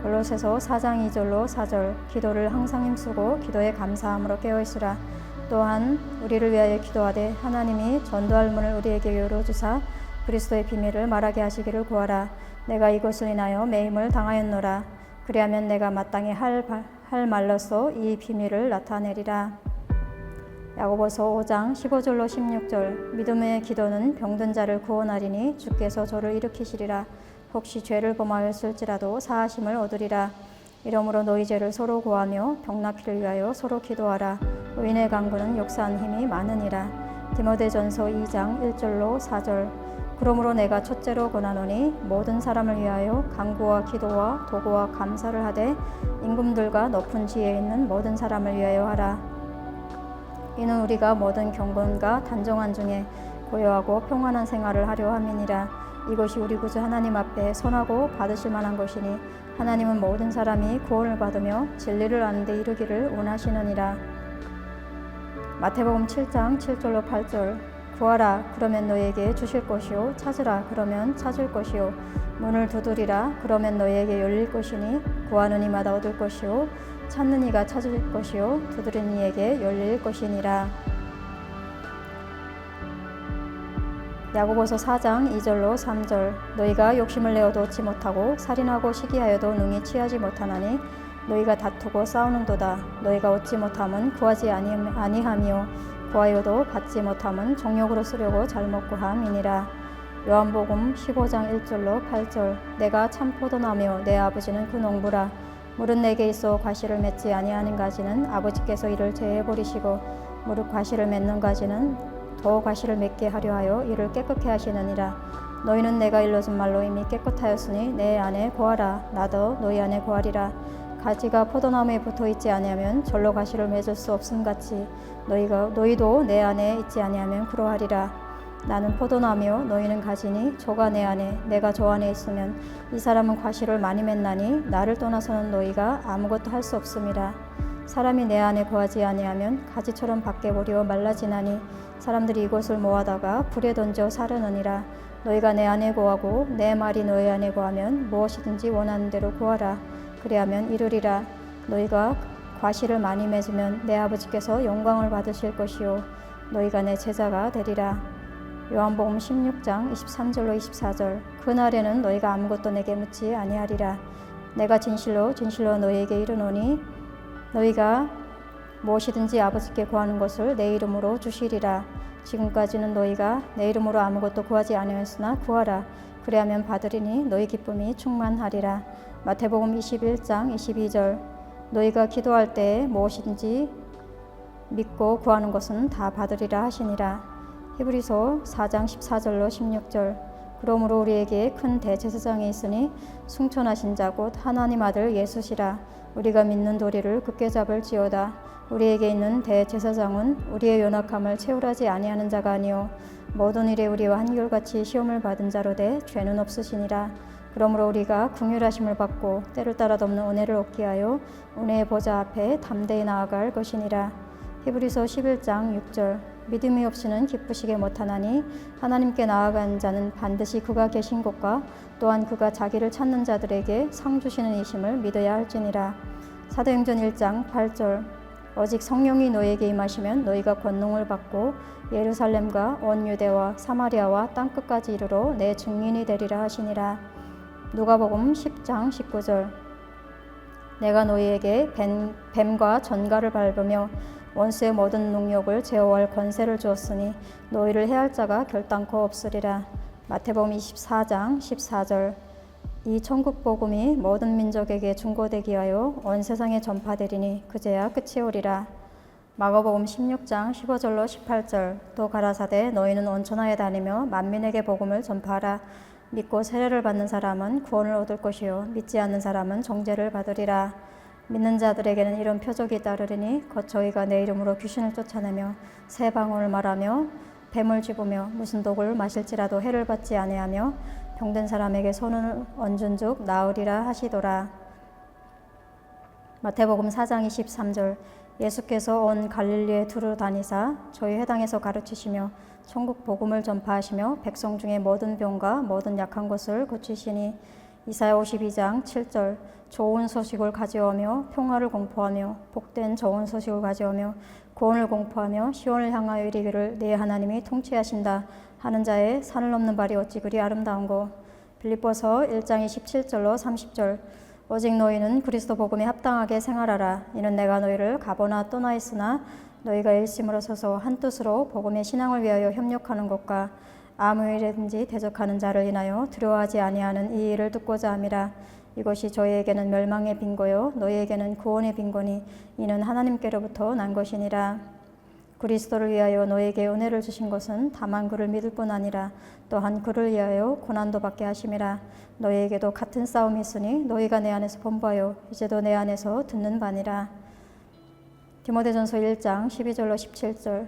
골로새서 4장 2절로 4절. 기도를 항상 힘쓰고 기도에 감사함으로 깨어있으라. 또한 우리를 위하여 기도하되 하나님이 전도할 문을 우리에게 열어주사 그리스도의 비밀을 말하게 하시기를 구하라. 내가 이것을 인하여 매임을 당하였노라. 그리하면 내가 마땅히 할 말로써 이 비밀을 나타내리라. 야고보서 5장 15절로 16절. 믿음의 기도는 병든 자를 구원하리니 주께서 저를 일으키시리라. 혹시 죄를 범하였을지라도 사하심을 얻으리라. 이러므로 너희 죄를 서로 고하며 병 낫기를 위하여 서로 기도하라. 의인의 강구는 역사한 힘이 많으니라. 디모데전서 2장 1절로 4절. 그러므로 내가 첫째로 권하노니 모든 사람을 위하여 간구와 기도와 도구와 감사를 하되 임금들과 높은 지혜에 있는 모든 사람을 위하여 하라. 이는 우리가 모든 경건과 단정한 중에 고요하고 평안한 생활을 하려 함이니라. 이것이 우리 구주 하나님 앞에 선하고 받으실 만한 것이니 하나님은 모든 사람이 구원을 받으며 진리를 아는 데 이르기를 원하시느니라. 마태복음 7장 7절로 8절. 구하라 그러면 너희에게 주실 것이요 찾으라 그러면 찾을 것이요 문을 두드리라 그러면 너희에게 열릴 것이니 구하는 이마다 얻을 것이요 찾는 이가 찾을 것이요 두드리는 이에게 열릴 것이니라. 야고보서 4장 2절로 3절. 너희가 욕심을 내어도 얻지 못하고 살인하고 시기하여도 능히 취하지 못하나니 너희가 다투고 싸우는도다. 너희가 얻지 못함은 구하지 아니하며 구하여도 받지 못함은 정욕으로 쓰려고 잘못 구함이니라. 요한복음 15장 1절로 8절. 내가 참 포도나며 내 아버지는 그 농부라. 물은 내게 있어 과실을 맺지 아니하는 가지는 아버지께서 이를 제해 버리시고 무릇 과실을 맺는 가지는 더 과실을 맺게 하려 하여 이를 깨끗게 하시느니라. 너희는 내가 일러준 말로 이미 깨끗하였으니 내 안에 거하라. 나도 너희 안에 거하리라. 가지가 포도나무에 붙어 있지 아니하면 절로 과실을 맺을 수 없음 같이 너희도 내 안에 있지 아니하면 그러하리라. 나는 포도나무요 너희는 가지니 저가 내 안에 내가 저 안에 있으면 이 사람은 과실을 많이 맺나니 나를 떠나서는 너희가 아무것도 할 수 없음이라. 사람이 내 안에 거하지 아니하면 가지처럼 밖에 버리어 말라지나니 사람들이 이것을 모아다가 불에 던져 사르느니라. 너희가 내 안에 거하고 내 말이 너희 안에 거하면 무엇이든지 원하는 대로 구하라. 그리하면 이루리라. 너희가 과실을 많이 맺으면 내 아버지께서 영광을 받으실 것이요 너희가 내 제자가 되리라. 요한복음 16장 23절로 24절. 그날에는 너희가 아무것도 내게 묻지 아니하리라. 내가 진실로 진실로 너희에게 이르노니 너희가 무엇이든지 아버지께 구하는 것을 내 이름으로 주시리라. 지금까지는 너희가 내 이름으로 아무것도 구하지 아니하였으나 구하라. 그리하면 받으리니 너희 기쁨이 충만하리라. 마태복음 21장 22절. 너희가 기도할 때에 무엇이든지 믿고 구하는 것은 다 받으리라 하시니라. 히브리서 4장 14절로 16절. 그러므로 우리에게 큰 대제사장이 있으니 승천하신 자 곧 하나님 아들 예수시라. 우리가 믿는 도리를 굳게 잡을지어다. 우리에게 있는 대제사장은 우리의 연약함을 채울하지 아니하는 자가 아니요 모든 일에 우리와 한결같이 시험을 받은 자로되 죄는 없으시니라. 그러므로 우리가 긍휼하심을 받고 때를 따라 덮는 은혜를 얻게 하여 은혜의 보좌 앞에 담대히 나아갈 것이니라. 히브리서 11장 6절. 믿음이 없이는 기쁘시게 못하나니 하나님께 나아가는 자는 반드시 그가 계신 곳과 또한 그가 자기를 찾는 자들에게 상 주시는 이심을 믿어야 할지니라. 사도행전 1장 8절. 오직 성령이 너희에게 임하시면 너희가 권능을 받고 예루살렘과 온 유대와 사마리아와 땅끝까지 이르러 내 증인이 되리라 하시니라. 누가복음 10장 19절. 내가 너희에게 뱀과 전갈을 밟으며 원수의 모든 능력을 제어할 권세를 주었으니 너희를 해할 자가 결단코 없으리라. 마태복음 24장 14절. 이 천국 복음이 모든 민족에게 중고되기 하여 온 세상에 전파되리니 그제야 끝이 오리라. 마가복음 16장 15절로 18절. 또 가라사대 너희는 온 천하에 다니며 만민에게 복음을 전파하라. 믿고 세례를 받는 사람은 구원을 얻을 것이요 믿지 않는 사람은 정죄를 받으리라. 믿는 자들에게는 이런 표적이 따르리니 곧 저희가 내 이름으로 귀신을 쫓아내며 새 방언을 말하며 뱀을 쥐으며 무슨 독을 마실지라도 해를 받지 아니하며 병든 사람에게 손을 얹은즉 나으리라 하시더라. 마태복음 4장 23절. 예수께서 온 갈릴리에 두루 다니사 저희 회당에서 가르치시며 천국 복음을 전파하시며 백성 중에 모든 병과 모든 약한 것을 고치시니 이사야 52장 7절. 좋은 소식을 가져오며 평화를 공포하며 복된 좋은 소식을 가져오며 구원을 공포하며 시온을 향하여 이르기를 네 하나님이 통치하신다 하는 자의 산을 넘는 발이 어찌 그리 아름다운고. 빌립보서 1장 27절로 30절. 오직 너희는 그리스도 복음에 합당하게 생활하라. 이는 내가 너희를 가보나 떠나 있으나 너희가 일심으로 서서 한뜻으로 복음의 신앙을 위하여 협력하는 것과 아무 일에든지 대적하는 자를 인하여 두려워하지 아니하는 이 일을 듣고자 함이라. 이것이 저희에게는 멸망의 빈고요 너희에게는 구원의 빈고니 이는 하나님께로부터 난 것이니라. 그리스도를 위하여 너희에게 은혜를 주신 것은 다만 그를 믿을 뿐 아니라 또한 그를 위하여 고난도 받게 하심이라. 너희에게도 같은 싸움이 있으니 너희가 내 안에서 본바요 이제도 내 안에서 듣는 바니라. 디모데전서 1장 12절로 17절.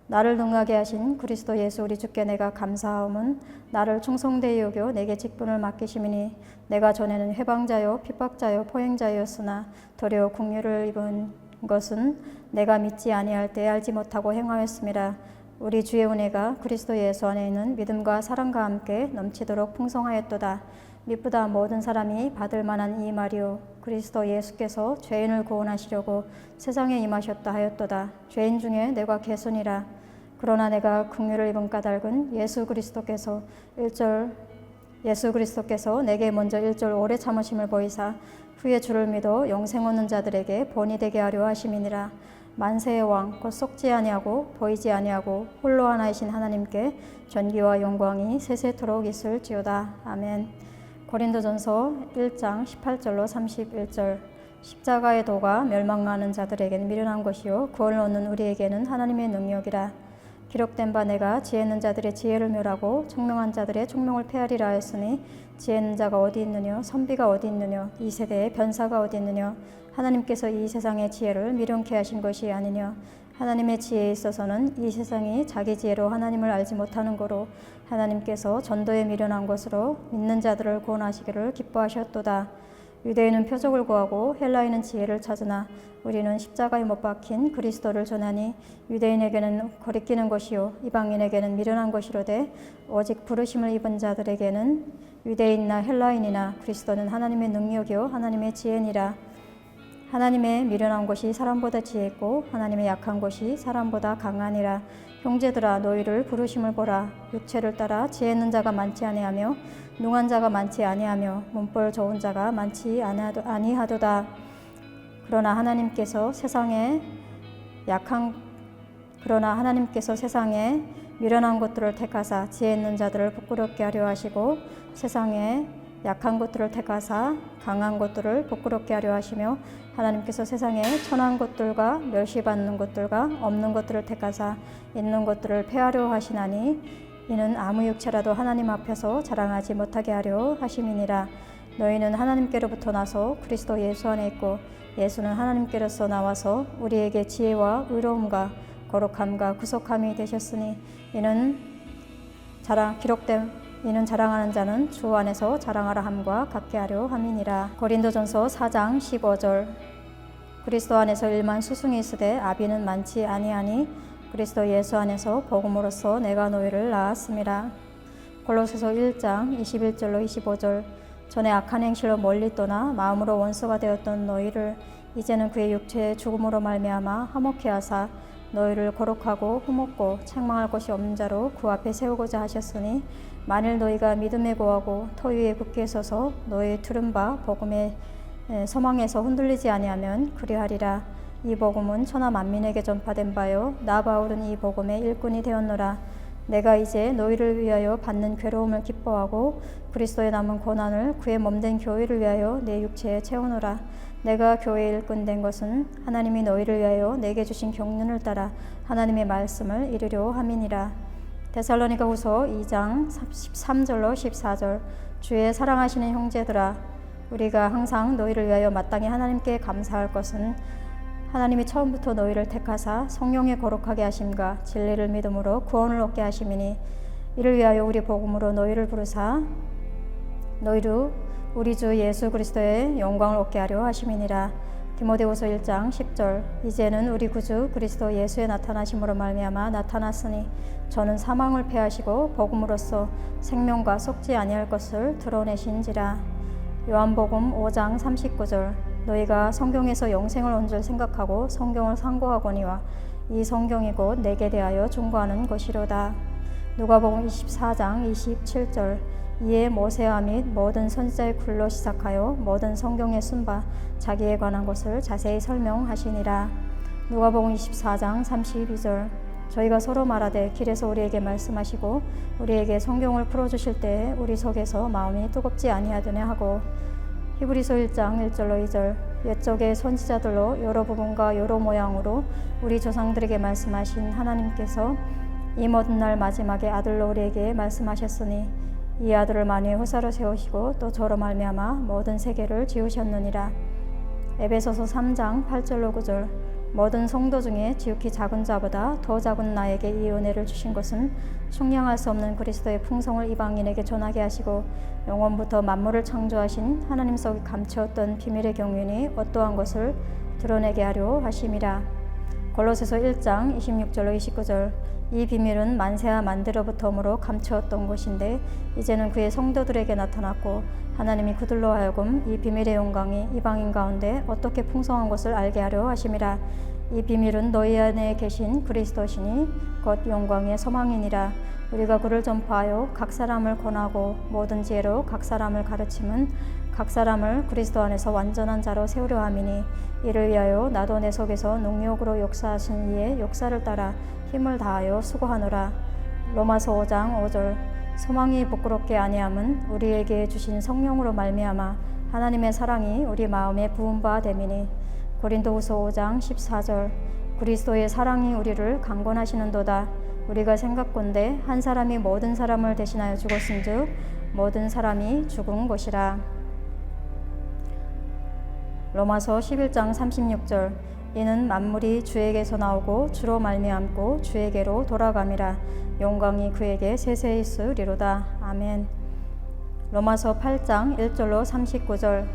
나를 능하게 하신 그리스도 예수 우리 주께 내가 감사하옴은 나를 충성되이 여겨 내게 직분을 맡기심이니 내가 전에는 회방자요 핍박자요 포행자였으나 도리어 국류를 입은 것은 내가 믿지 아니할 때 알지 못하고 행하였음이라. 우리 주의 은혜가 그리스도 예수 안에 있는 믿음과 사랑과 함께 넘치도록 풍성하였도다. 미쁘다 모든 사람이 받을 만한 이 말이요 그리스도 예수께서 죄인을 구원하시려고 세상에 임하셨다 하였도다. 죄인 중에 내가 개순이라. 그러나 내가 긍휼을 입은 까닭은 예수 그리스도께서 내게 먼저 1절 오래 참으심을 보이사 후에 주를 믿어 영생 얻는 자들에게 본이 되게 하려 하심이니라. 만세의 왕 곧 속지 아니하고 보이지 아니하고 홀로 하나이신 하나님께 전기와 영광이 세세토록 있을지어다. 아멘. 고린도전서 1장 18절로 31절. 십자가의 도가 멸망하는 자들에게는 미련한 것이요 구원을 얻는 우리에게는 하나님의 능력이라. 기록된 바 내가 지혜 있는 자들의 지혜를 멸하고 총명한 자들의 총명을 폐하리라 하였으니 지혜 있는 자가 어디 있느냐 선비가 어디 있느냐 이 세대의 변사가 어디 있느냐. 하나님께서 이 세상의 지혜를 미련케 하신 것이 아니냐. 하나님의 지혜에 있어서는 이 세상이 자기 지혜로 하나님을 알지 못하는 거로 하나님께서 전도에 미련한 것으로 믿는 자들을 구원하시기를 기뻐하셨도다. 유대인은 표적을 구하고 헬라인은 지혜를 찾으나 우리는 십자가에 못 박힌 그리스도를 전하니 유대인에게는 거리끼는 것이요 이방인에게는 미련한 것이로되 오직 부르심을 입은 자들에게는 유대인이나 헬라인이나 그리스도는 하나님의 능력이요 하나님의 지혜니라. 하나님의 미련한 것이 사람보다 지혜있고 하나님의 약한 것이 사람보다 강하니라. 형제들아 너희를 부르심을 보라. 육체를 따라 지혜 있는 자가 많지 아니하며 능한 자가 많지 아니하며 문벌 좋은 자가 많지 아니하도다. 그러나 하나님께서 세상에 미련한 것들을 택하사 지혜 있는 자들을 부끄럽게 하려 하시고 세상에 약한 것들을 택하사 강한 것들을 부끄럽게 하려 하시며 하나님께서 세상에 천한 것들과 멸시받는 것들과 없는 것들을 택하사 있는 것들을 폐하려 하시나니 이는 아무 육체라도 하나님 앞에서 자랑하지 못하게 하려 하심이니라. 너희는 하나님께로부터 나서 그리스도 예수 안에 있고 예수는 하나님께로서 나와서 우리에게 지혜와 의로움과 거룩함과 구속함이 되셨으니 이는 자랑하는 자는 주 안에서 자랑하라 함과 같게 하려 함이니라. 고린도전서 4장 15절. 그리스도 안에서 일만 스승이 있으되 아비는 많지 아니하니 그리스도 예수 안에서 복음으로써 내가 너희를 낳았음이라. 골로새서 1장 21절로 25절. 전에 악한 행실로 멀리 떠나 마음으로 원수가 되었던 너희를 이제는 그의 육체의 죽음으로 말미암아 화목케 하사 너희를 거룩하고 흠없고 책망할 것이 없는 자로 그 앞에 세우고자 하셨으니 만일 너희가 믿음에 고하고 터 위에 굳게 서서 너희 들은 바 복음의 소망에서 흔들리지 아니하면 그리하리라. 이 복음은 천하 만민에게 전파된 바요 나 바울은 이 복음의 일꾼이 되었노라. 내가 이제 너희를 위하여 받는 괴로움을 기뻐하고 그리스도의 남은 고난을 그의 몸된 교회를 위하여 내 육체에 채우노라. 내가 교회의 일꾼 된 것은 하나님이 너희를 위하여 내게 주신 경륜을 따라 하나님의 말씀을 이루려 함이니라. 데살로니가후서 2장 13절로 14절. 주의 사랑하시는 형제들아, 우리가 항상 너희를 위하여 마땅히 하나님께 감사할 것은 하나님이 처음부터 너희를 택하사 성령에 거룩하게 하심과 진리를 믿음으로 구원을 얻게 하심이니 이를 위하여 우리 복음으로 너희를 부르사 너희로 우리 주 예수 그리스도의 영광을 얻게 하려 하심이니라. 디모데후서 1장 10절. 이제는 우리 구주 그리스도 예수의 나타나심으로 말미암아 나타났으니 저는 사망을 패하시고 복음으로써 생명과 썩지 아니할 것을 드러내신지라. 요한복음 5장 39절. 너희가 성경에서 영생을 온 줄 생각하고 성경을 상고하거니와 이 성경이 곧 내게 대하여 중고하는 것이로다. 누가복음 24장 27절. 이에 모세와 및 모든 선지자의 글로 시작하여 모든 성경에 쓴 바 자기에 관한 것을 자세히 설명하시니라. 누가복음 24장 32절. 저희가 서로 말하되 길에서 우리에게 말씀하시고 우리에게 성경을 풀어주실 때에 우리 속에서 마음이 뜨겁지 아니하더냐 하고. 히브리서 1장 1절로 2절. 옛적의 선지자들로 여러 부분과 여러 모양으로 우리 조상들에게 말씀하신 하나님께서 이 모든 날 마지막에 아들로 우리에게 말씀하셨으니 이 아들을 만유의 후사로 세우시고 또 저로 말미암아 모든 세계를 지으셨느니라. 에베소서 3장 8절로 9절. 모든 성도 중에 지극히 작은 자보다 더 작은 나에게 이 은혜를 주신 것은 측량할 수 없는 그리스도의 풍성을 이방인에게 전하게 하시고 영원부터 만물을 창조하신 하나님 속에 감추었던 비밀의 경륜이 어떠한 것을 드러내게 하려 하심이라. 골로새서 1장 26절로 29절. 이 비밀은 만세와 만대로부터므로 감추었던 것인데 이제는 그의 성도들에게 나타났고 하나님이 그들로 하여금 이 비밀의 영광이 이방인 가운데 어떻게 풍성한 것을 알게 하려 하심이라. 이 비밀은 너희 안에 계신 그리스도시니 곧 영광의 소망이니라. 우리가 그를 전파하여 각 사람을 권하고 모든 지혜로 각 사람을 가르침은 각 사람을 그리스도 안에서 완전한 자로 세우려 함이니 이를 위하여 나도 내 속에서 능력으로 역사하신 이의 역사를 따라 힘을 다하여 수고하노라. 로마서 5장 5절. 소망이 부끄럽게 아니함은 우리에게 주신 성령으로 말미암아 하나님의 사랑이 우리 마음에 부은 바 됨이니. 고린도후서 5장 14절. 그리스도의 사랑이 우리를 강권하시는도다. 우리가 생각건대 한 사람이 모든 사람을 대신하여 죽었은즉 모든 사람이 죽은 것이라. 로마서 11장 36절. 이는 만물이 주에게서 나오고 주로 말미암고 주에게로 돌아감이라. 영광이 그에게 세세히 있으리로다. 아멘. 로마서 8장 1절로 39절.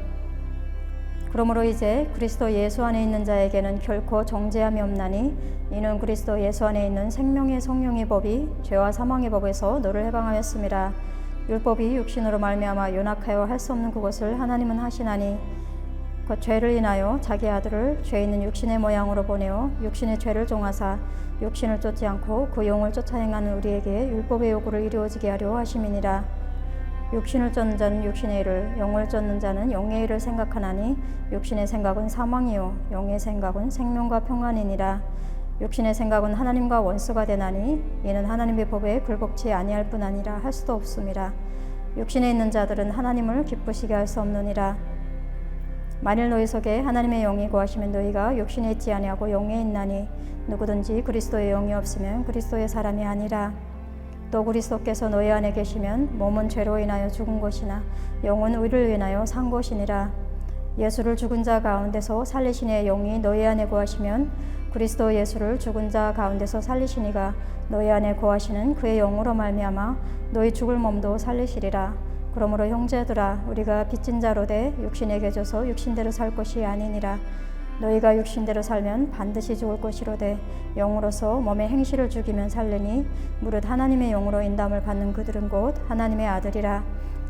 그러므로 이제 그리스도 예수 안에 있는 자에게는 결코 정죄함이 없나니 이는 그리스도 예수 안에 있는 생명의 성령의 법이 죄와 사망의 법에서 너를 해방하였음이라. 율법이 육신으로 말미암아 연약하여 할 수 없는 그것을 하나님은 하시나니 그 죄를 인하여 자기 아들을 죄 있는 육신의 모양으로 보내어 육신의 죄를 종하사 육신을 쫓지 않고 그 영을 쫓아 행하는 우리에게 율법의 요구를 이루어지게 하려 하심이니라. 육신을 쫓는 자는 육신의 일을, 영을 쫓는 자는 영의 일을 생각하나니 육신의 생각은 사망이요 영의 생각은 생명과 평안이니라. 육신의 생각은 하나님과 원수가 되나니 이는 하나님의 법에 굴복치 아니할 뿐 아니라 할 수도 없음이라. 육신에 있는 자들은 하나님을 기쁘시게 할 수 없느니라. 만일 너희 속에 하나님의 영이 거하시면 너희가 육신에 있지 아니하고 영에 있나니 누구든지 그리스도의 영이 없으면 그리스도의 사람이 아니라. 또 그리스도께서 너희 안에 계시면 몸은 죄로 인하여 죽은 것이나 영은 의를 인하여 산 것이니라. 예수를 죽은 자 가운데서 살리신 이의 영이 너희 안에 거하시면 그리스도 예수를 죽은 자 가운데서 살리신 이가 너희 안에 거하시는 그의 영으로 말미암아 너희 죽을 몸도 살리시리라. 그러므로 형제들아, 우리가 빚진 자로 돼 육신에 개져서 육신대로 살 것이 아니니라. 너희가 육신대로 살면 반드시 죽을 것이로되 영으로서 몸의 행실을 죽이면 살리니 무릇 하나님의 영으로 인담을 받는 그들은 곧 하나님의 아들이라.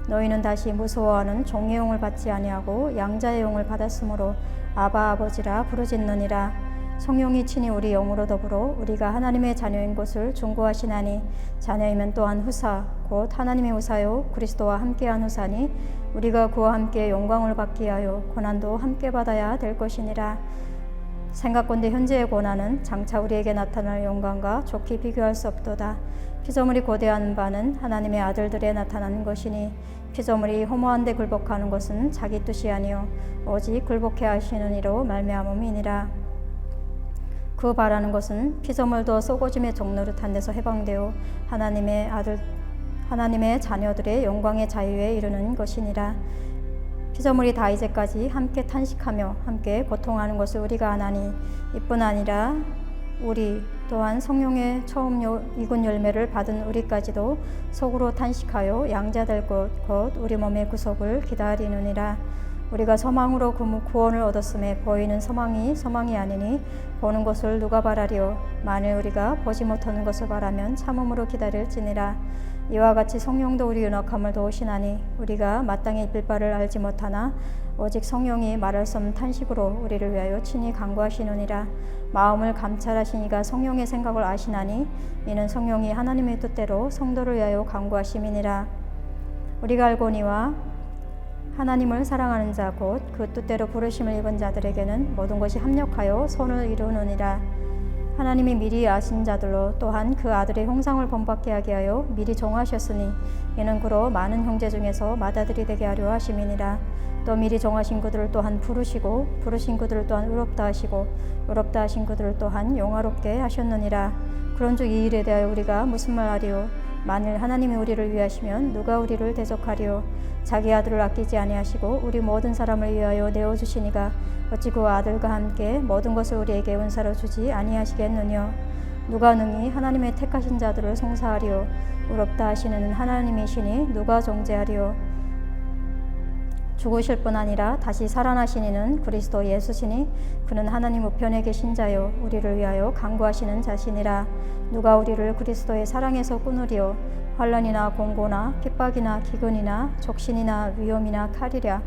너희는 다시 무서워하는 종의 용을 받지 아니하고 양자의 용을 받았으므로 아바 아버지라 부르짖느니라. 성령이 친히 우리 영으로 더불어 우리가 하나님의 자녀인 것을 중고하시나니 자녀이면 또한 후사 곧 하나님의 후사요 그리스도와 함께한 후사니 우리가 그와 함께 영광을 받게 하여 고난도 함께 받아야 될 것이니라. 생각건대 현재의 고난은 장차 우리에게 나타날 영광과 좋게 비교할 수 없도다. 피조물이 고대하는 바는 하나님의 아들들에 나타나는 것이니 피조물이 허무한 데 굴복하는 것은 자기 뜻이 아니요 오직 굴복해 하시는 이로 말미암음이니라. 그 바라는 것은 피조물도 쏘고짐의 종노릇한 데서 해방되어 하나님의 자녀들의 영광의 자유에 이르는 것이니라. 피조물이 다 이제까지 함께 탄식하며 함께 고통하는 것을 우리가 아나니 이뿐 아니라 우리 또한 성령의 처음 이군 열매를 받은 우리까지도 속으로 탄식하여 양자될 것 곧 우리 몸의 구속을 기다리느니라. 우리가 소망으로 구원을 얻었음에 보이는 소망이 아니니 보는 것을 누가 바라리요. 만일 우리가 보지 못하는 것을 바라면 참음으로 기다릴지니라. 이와 같이 성령도 우리 연약함을 도우시나니 우리가 마땅히 빌 바를 알지 못하나 오직 성령이 말할 수 없는 탄식으로 우리를 위하여 친히 간구하시느니라. 마음을 감찰하시니가 성령의 생각을 아시나니 이는 성령이 하나님의 뜻대로 성도를 위하여 간구하심이니라. 우리가 알거니와 하나님을 사랑하는 자 곧 그 뜻대로 부르심을 입은 자들에게는 모든 것이 합력하여 선을 이루느니라. 하나님이 미리 아신 자들로 또한 그 아들의 형상을 본받게 하게 하여 미리 정하셨으니 이는 그로 많은 형제 중에서 맏아들이 되게 하려 하심이니라. 또 미리 정하신 그들을 또한 부르시고 부르신 그들을 또한 의롭다 하시고 의롭다 하신 그들을 또한 영화롭게 하셨느니라. 그런즉 이 일에 대하여 우리가 무슨 말하리요? 만일 하나님이 우리를 위하시면 누가 우리를 대적하리요? 자기 아들을 아끼지 아니하시고 우리 모든 사람을 위하여 내어주시니가 어찌 그 아들과 함께 모든 것을 우리에게 은사로 주지 아니하시겠느냐? 누가 능히 하나님의 택하신 자들을 송사하리요? 의롭다 하시는 하나님이시니 누가 정죄하리요? 죽으실 뿐 아니라 다시 살아나신 이는 그리스도 예수시니 그는 하나님 우편에 계신 자요 우리를 위하여 간구하시는 자시니라. 누가 우리를 그리스도의 사랑에서 끊으리요? 환난이나 공고나 핍박이나 기근이나 족신이나 위험이나 칼이랴.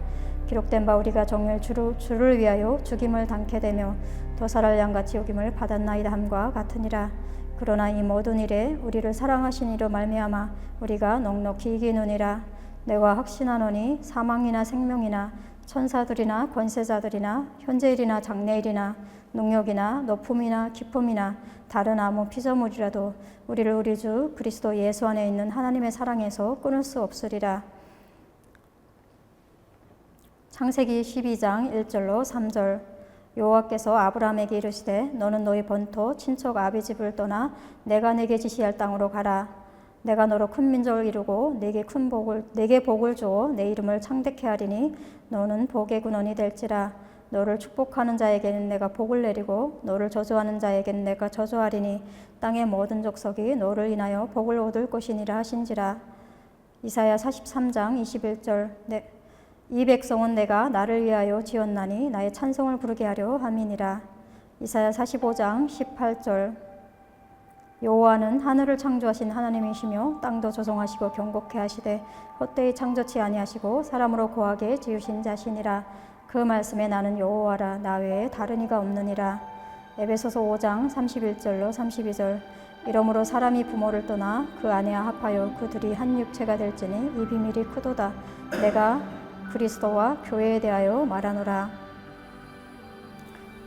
기록된 바 우리가 정일 주를 위하여 죽임을 당케 되며 도살할 양같이 여김을 받았나이다 함과 같으니라. 그러나 이 모든 일에 우리를 사랑하신 이로 말미암아 우리가 넉넉히 이기느니라. 내가 확신하노니 사망이나 생명이나 천사들이나 권세자들이나 현재일이나 장래일이나 능력이나 높음이나 깊음이나 다른 아무 피조물이라도 우리를 우리 주 그리스도 예수 안에 있는 하나님의 사랑에서 끊을 수 없으리라. 창세기 12장 1절로 3절. 여호와께서 아브라함에게 이르시되 너는 너희 본토 친척 아비 집을 떠나 내가 내게 지시할 땅으로 가라. 내가 너로 큰 민족을 이루고 내게 복을 주어 내 이름을 창대케 하리니 너는 복의 근원이 될지라. 너를 축복하는 자에게는 내가 복을 내리고 너를 저주하는 자에게는 내가 저주하리니 땅의 모든 족속이 너를 인하여 복을 얻을 것이니라 하신지라. 이사야 43장 21절. 이 백성은 내가 나를 위하여 지었나니 나의 찬송을 부르게 하려 함이니라. 이사야 45장 18절. 여호와는 하늘을 창조하신 하나님이시며 땅도 조종하시고 경고케 하시되 헛되이 창조치 아니하시고 사람으로 고하게 지으신 자시니라. 그 말씀에 나는 여호와라 나 외에 다른 이가 없느니라. 에베소서 5장 31절로 32절. 이러므로 사람이 부모를 떠나 그 아내와 합하여 그들이 한 육체가 될지니 이 비밀이 크도다. 내가 그리스도와 교회에 대하여 말하노라.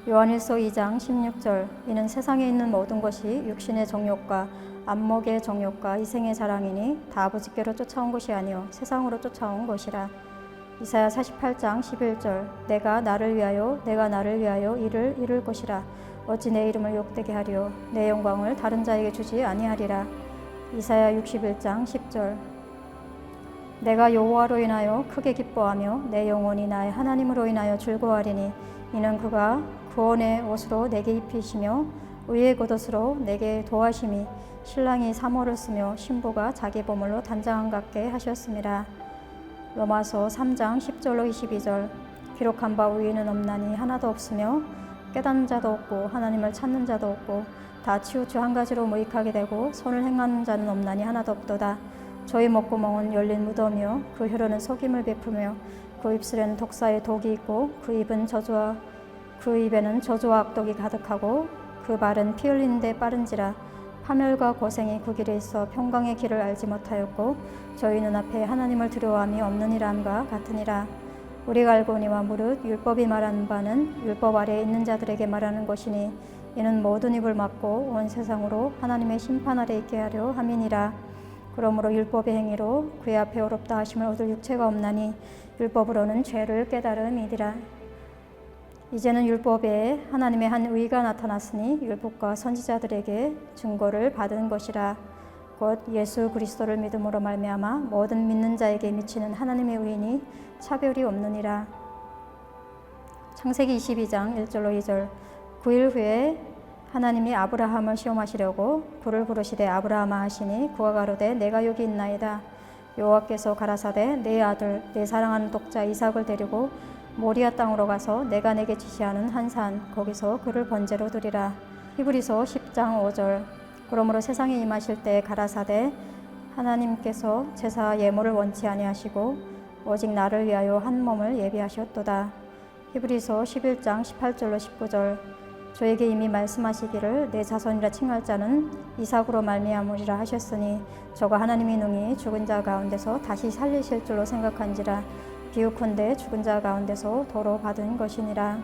요한일서 2장 16절. 이는 세상에 있는 모든 것이 육신의 정욕과 안목의 정욕과 이생의 자랑이니 다 아버지께로 쫓아온 것이 아니요 세상으로 쫓아온 것이라. 이사야 48장 11절. 내가 나를 위하여 이를 이룰 것이라. 어찌 내 이름을 욕되게 하리요 내 영광을 다른 자에게 주지 아니하리라. 이사야 61장 10절. 내가 여호와로 인하여 크게 기뻐하며 내 영혼이 나의 하나님으로 인하여 즐거워하리니 이는 그가 구원의 옷으로 내게 입히시며 의의 겉옷으로 내게 도하심이 신랑이 사모를 쓰며 신부가 자기 보물로 단장한 같게 하셨습니다. 로마서 3장 10절로 22절. 기록한 바 위에는 없나니 하나도 없으며 깨닫는 자도 없고 하나님을 찾는 자도 없고 다 치우쳐 한 가지로 무익하게 되고 선을 행하는 자는 없나니 하나도 없도다. 저희 목구멍은 열린 무덤이요 그 혀로는 속임을 베푸며 그 입술에는 독사의 독이 있고 그 입에는 저주와 악독이 가득하고 그 발은 피 흘리는 데 빠른지라. 파멸과 고생이 그 길에 있어 평강의 길을 알지 못하였고 저희 눈앞에 하나님을 두려워함이 없느니라 함과 같으니라. 우리가 알거니와 무릇 율법이 말하는 바는 율법 아래에 있는 자들에게 말하는 것이니 이는 모든 입을 막고 온 세상으로 하나님의 심판 아래 있게 하려 함이니라. 그러므로 율법의 행위로 그의 앞에 어렵다 하심을 얻을 육체가 없나니 율법으로는 죄를 깨달음이니라. 이제는 율법에 하나님의 한 의가 나타났으니 율법과 선지자들에게 증거를 받은 것이라. 곧 예수 그리스도를 믿음으로 말미암아 모든 믿는 자에게 미치는 하나님의 의인이 차별이 없느니라. 창세기 22장 1절로 2절. 9일 후에 하나님이 아브라함을 시험하시려고 그를 부르시되 아브라함아 하시니 그가 가로되 내가 여기 있나이다. 여호와께서 가라사대 내 아들 내 사랑하는 독자 이삭을 데리고 모리아 땅으로 가서 내가 내게 지시하는 한 산 거기서 그를 번제로 드리라. 히브리서 10장 5절. 그러므로 세상에 임하실 때 가라사대 하나님께서 제사 예물을 원치 아니하시고 오직 나를 위하여 한 몸을 예비하셨도다. 히브리서 11장 18절로 19절. 저에게 이미 말씀하시기를 내 자손이라 칭할 자는 이삭으로 말미암으리라 하셨으니 저가 하나님이 능히 죽은 자 가운데서 다시 살리실 줄로 생각한지라. 비유컨대 죽은 자 가운데서 도로 받은 것이니라.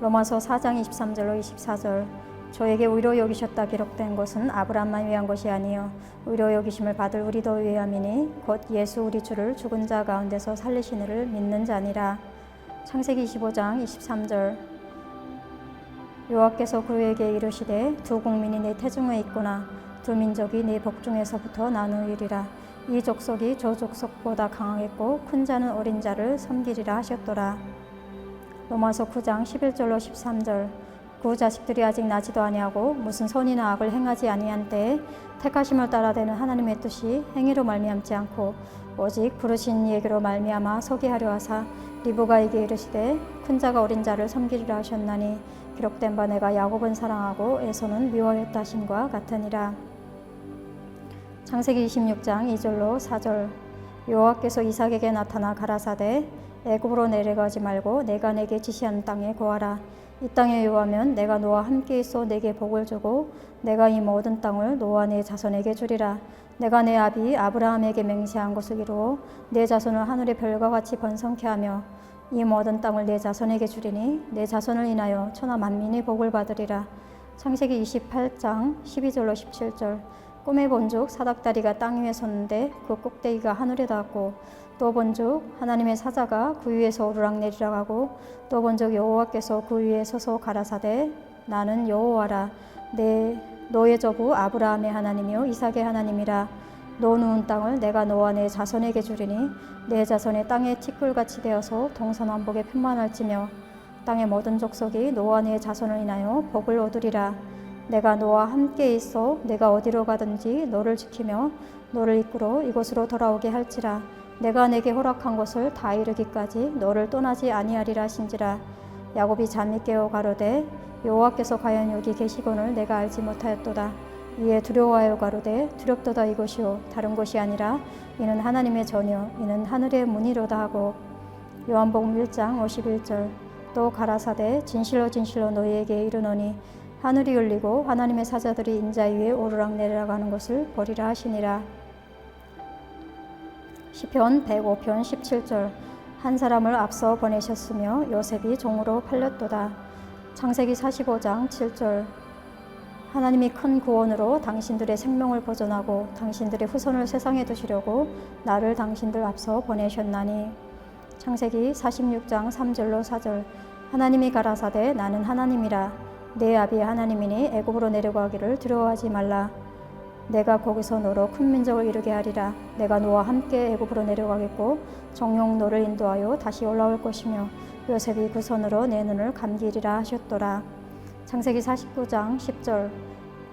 로마서 4장 23절로 24절. 저에게 의로 여기셨다 기록된 것은 아브라함만 위한 것이 아니요 의로 여기심을 받을 우리도 위함이니 곧 예수 우리 주를 죽은 자 가운데서 살리시니를 믿는 자니라. 창세기 25장 23절. 여호와께서 그에게 이르시되 두 국민이 내 태중에 있구나. 두 민족이 네 복중에서부터 나누리라. 이 족속이 저 족속보다 강하겠고 큰 자는 어린 자를 섬기리라 하셨더라. 로마서 9장 11절로 13절. 그 자식들이 아직 나지도 아니하고 무슨 선이나 악을 행하지 아니한 때에 택하심을 따라되는 하나님의 뜻이 행위로 말미암지 않고 오직 부르신 이에게로 말미암아 서게 하려 하사 리브가에게 이르시되 큰 자가 어린 자를 섬기리라 하셨나니 기록된 바 내가 야곱은 사랑하고 에서는 미워하였다 하심과 같으니라. 창세기 26장 2절로 4절. 여호와께서 이삭에게 나타나 가라사대 애굽으로 내려가지 말고 내가 내게 지시한 땅에 거하라. 이 땅에 요하면 내가 너와 함께 있어 내게 복을 주고 내가 이 모든 땅을 너와 내 자손에게 주리라. 내가 내 아비 아브라함에게 맹세한 것을 이루어 내 자손을 하늘의 별과 같이 번성케 하며 이 모든 땅을 내 자손에게 주리니 내 자손을 인하여 천하 만민이 복을 받으리라. 창세기 28장 12절로 17절. 꿈에 본즉 사닥다리가 땅 위에 섰는데 그 꼭대기가 하늘에 닿았고 또 본즉 하나님의 사자가 그 위에서 오르락내리락 하고 또 본즉 여호와께서 그 위에 서서 가라사대 나는 여호와라. 너의 조부 아브라함의 하나님이요 이삭의 하나님이라. 너 누운 땅을 내가 너와 내 자손에게 주리니 내 자손의 땅의 티끌같이 되어서 동서남북에 편만할지며 땅의 모든 족속이 너와 내 자손을 인하여 복을 얻으리라. 내가 너와 함께 있어 내가 어디로 가든지 너를 지키며 너를 이끌어 이곳으로 돌아오게 할지라. 내가 내게 허락한 것을 다 이루기까지 너를 떠나지 아니하리라 하신지라. 야곱이 잠이 깨어 가로되 여호와께서 과연 여기 계시거늘 내가 알지 못하였도다. 이에 두려워하여 가로되 두렵도다 이것이요 다른 것이 아니라 이는 하나님의 전이요 이는 하늘의 문이로다 하고. 요한복음 1장 51절. 또 가라사대 진실로 진실로 너희에게 이르노니 하늘이 열리고 하나님의 사자들이 인자 위에 오르락내리락 하는 것을 보리라 하시니라. 시편 105편 17절. 한 사람을 앞서 보내셨으며 요셉이 종으로 팔렸도다. 창세기 45장 7절. 하나님이 큰 구원으로 당신들의 생명을 보존하고 당신들의 후손을 세상에 두시려고 나를 당신들 앞서 보내셨나니. 창세기 46장 3절로 4절. 하나님이 가라사대 나는 하나님이라. 내 아비의 하나님이니 애굽으로 내려가기를 두려워하지 말라. 내가 거기서 너로 큰 민족을 이루게 하리라. 내가 너와 함께 애굽으로 내려가겠고 정녕 너를 인도하여 다시 올라올 것이며 요셉이 그 손으로 내 눈을 감기리라 하셨더라. 창세기 49장 10절.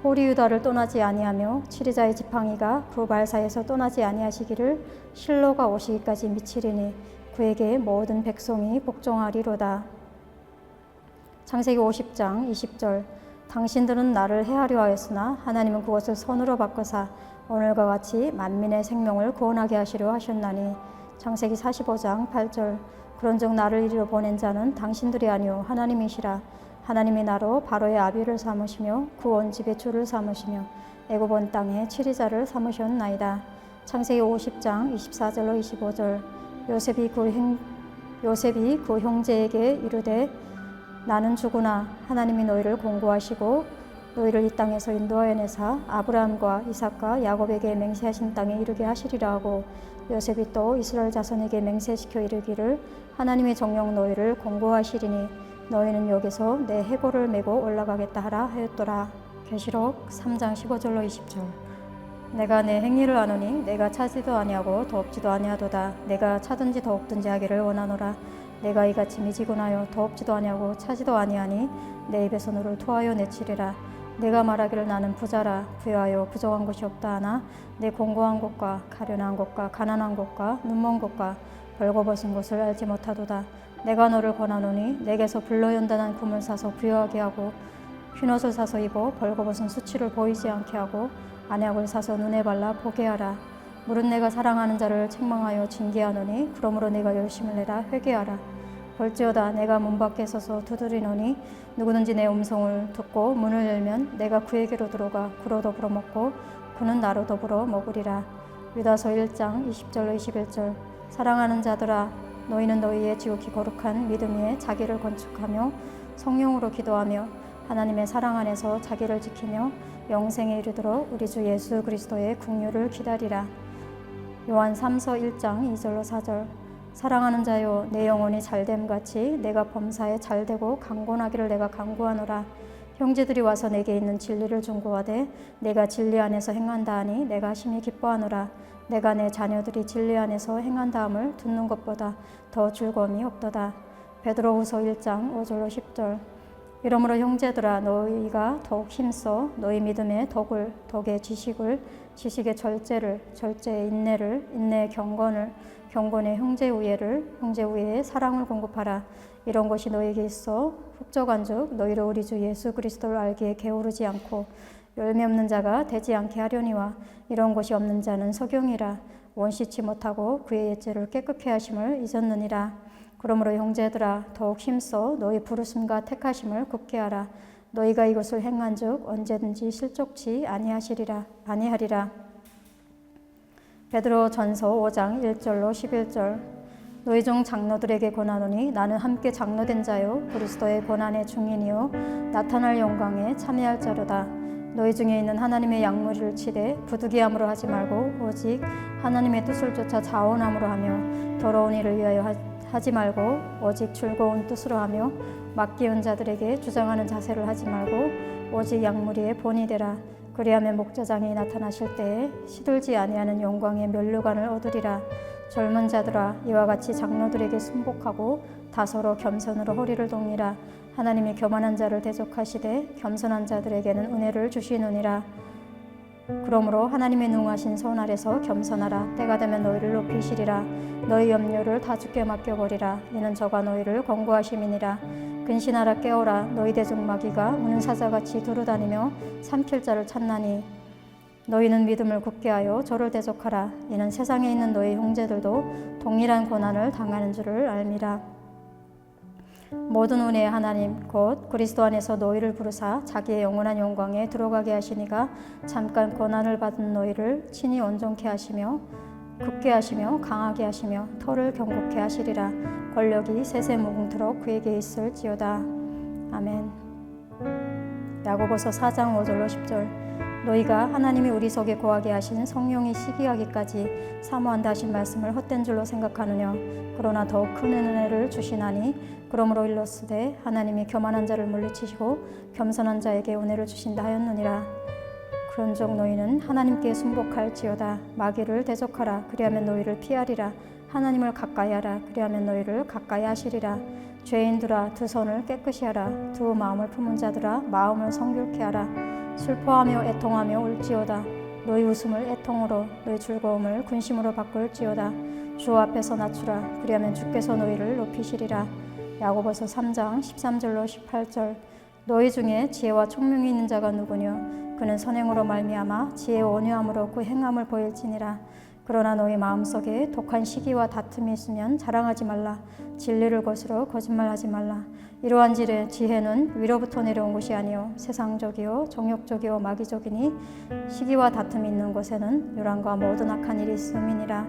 호리 유다를 떠나지 아니하며 치리자의 지팡이가 그 발사에서 떠나지 아니하시기를 실로가 오시기까지 미치리니 그에게 모든 백성이 복종하리로다. 창세기 50장 20절. 당신들은 나를 해하려 하였으나 하나님은 그것을 선으로 바꾸사 오늘과 같이 만민의 생명을 구원하게 하시려 하셨나니. 창세기 45장 8절. 그런즉 나를 이리로 보낸 자는 당신들이 아니요 하나님이시라. 하나님이 나로 바로의 아비를 삼으시며 그 온 집의 주를 삼으시며 애굽 온 땅에 치리자를 삼으셨나이다. 창세기 50장 24절로 25절. 요셉이 그 형제에게 이르되 나는 죽으나 하나님이 너희를 공고하시고 너희를 이 땅에서 인도하여 내사 아브라함과 이삭과 야곱에게 맹세하신 땅에 이르게 하시리라 하고, 요셉이 또 이스라엘 자손에게 맹세시켜 이르기를 하나님의 정령 너희를 공고하시리니 너희는 여기서 내 해골을 메고 올라가겠다 하라 하였더라. 계시록 3장 15절로 20절. 내가 내 행위를 아노니 내가 차지도 아니하고 더 없지도 아니하도다. 내가 차든지 더 없든지 하기를 원하노라. 내가 이같이 미지근하여 더 없지도 아니하고 차지도 아니하니 내 입에서 너를 토하여 내치리라. 내가 말하기를 나는 부자라 부여하여 부족한 것이 없다 하나 내 공고한 것과 가련한 것과 가난한 것과 눈먼 것과 벌거벗은 것을 알지 못하도다. 내가 너를 권하노니 내게서 불러연단한 금을 사서 부여하게 하고 흰옷을 사서 입어 벌거벗은 수치를 보이지 않게 하고 안약을 사서 눈에 발라 보게 하라. 물은 내가 사랑하는 자를 책망하여 징계하노니 그러므로 내가 열심을 내라 회개하라. 볼지어다 내가 문 밖에 서서 두드리노니 누구든지 내 음성을 듣고 문을 열면 내가 그에게로 들어가 그로 더불어 먹고 그는 나로 더불어 먹으리라. 유다서 1장 20절로 21절. 사랑하는 자들아 너희는 너희의 지극히 거룩한 믿음 위에 자기를 건축하며 성령으로 기도하며 하나님의 사랑 안에서 자기를 지키며 영생에 이르도록 우리 주 예수 그리스도의 긍휼을 기다리라. 요한 3서 1장 2절로 4절. 사랑하는 자여 내 영혼이 잘됨 같이 내가 범사에 잘되고 강권하기를 내가 간구하노라. 형제들이 와서 내게 있는 진리를 중고하되 내가 진리 안에서 행한다 하니 내가 심히 기뻐하노라. 내가 내 자녀들이 진리 안에서 행한다함을 듣는 것보다 더 즐거움이 없도다. 베드로후서 1장 5절로 10절. 이러므로 형제들아 너희가 더욱 힘써 너희 믿음의 덕을, 덕의 지식을, 지식의 절제를, 절제의 인내를, 인내의 경건을, 경건의 형제 우애를, 형제 우애의 사랑을 공급하라. 이런 것이 너희에게 있어 흡족한즉 너희를 우리 주 예수 그리스도를 알기에 게으르지 않고 열매 없는 자가 되지 않게 하려니와 이런 것이 없는 자는 석용이라. 원시치 못하고 그의 옛죄를 깨끗게 하심을 잊었느니라. 그러므로 형제들아 더욱 힘써 너희 부르심과 택하심을 굳게 하라. 너희가 이것을 행한즉 언제든지 실족치 아니하리라. 베드로 전서 5장 1절로 11절. 너희 중 장로들에게 권하노니 나는 함께 장로된 자요 그리스도의 고난의 중인이요 나타날 영광에 참여할 자로다. 너희 중에 있는 하나님의 양무리를 치되 부득이함으로 하지 말고 오직 하나님의 뜻을 쫓아 자원함으로 하며 더러운 일을 위하여 하지 말고 오직 즐거운 뜻으로 하며 맡기운 자들에게 주장하는 자세를 하지 말고 오직 양무리의 본이 되라. 그리하면 목자장이 나타나실 때에 시들지 아니하는 영광의 면류관을 얻으리라. 젊은 자들아 이와 같이 장로들에게 순복하고 다 서로 겸손으로 허리를 동이라. 하나님이 교만한 자를 대적하시되 겸손한 자들에게는 은혜를 주시느니라. 그러므로 하나님의 능하신 손 아래서 겸손하라. 때가 되면 너희를 높이시리라. 너희 염려를 다 주께 맡겨버리라. 이는 저가 너희를 권고하심이니라. 근신하라 깨어라. 너희 대중 마귀가 우는 사자같이 두루다니며 삼킬 자를 찾나니 너희는 믿음을 굳게 하여 저를 대적하라. 이는 세상에 있는 너희 형제들도 동일한 고난을 당하는 줄을 알미라. 모든 은혜의 하나님 곧 그리스도 안에서 너희를 부르사 자기의 영원한 영광에 들어가게 하시니가 잠깐 고난을 받은 너희를 친히 온전케 하시며 굳게 하시며 강하게 하시며 터를 견고케 하시리라. 권력이 세세 무궁토록 그에게 있을지어다. 아멘. 야고보서 4장 5절로 10절. 너희가 하나님이 우리 속에 거하게 하신 성령이 시기하기까지 사모한다 하신 말씀을 헛된 줄로 생각하느냐. 그러나 더욱 큰 은혜를 주시나니 그러므로 일렀으되 하나님이 교만한 자를 물리치시고 겸손한 자에게 은혜를 주신다 하였느니라. 그런즉 너희는 하나님께 순복할지어다. 마귀를 대적하라. 그리하면 너희를 피하리라. 하나님을 가까이 하라. 그리하면 너희를 가까이 하시리라. 죄인들아 두 손을 깨끗이 하라. 두 마음을 품은 자들아 마음을 성결케 하라. 슬퍼하며 애통하며 울지어다. 너희 웃음을 애통으로 너희 즐거움을 근심으로 바꿀지어다. 주 앞에서 낮추라. 그리하면 주께서 너희를 높이시리라. 야고보서 3장 13절로 18절. 너희 중에 지혜와 총명이 있는 자가 누구뇨? 그는 선행으로 말미암아 지혜와 온유함으로 그 행함을 보일지니라. 그러나 너희 마음속에 독한 시기와 다툼이 있으면 자랑하지 말라. 진리를 거스러 거짓말하지 말라. 이러한 지혜는 위로부터 내려온 것이 아니요 세상적이요 정욕적이요 마귀적이니 시기와 다툼이 있는 곳에는 요란과 모든 악한 일이 있음이니라.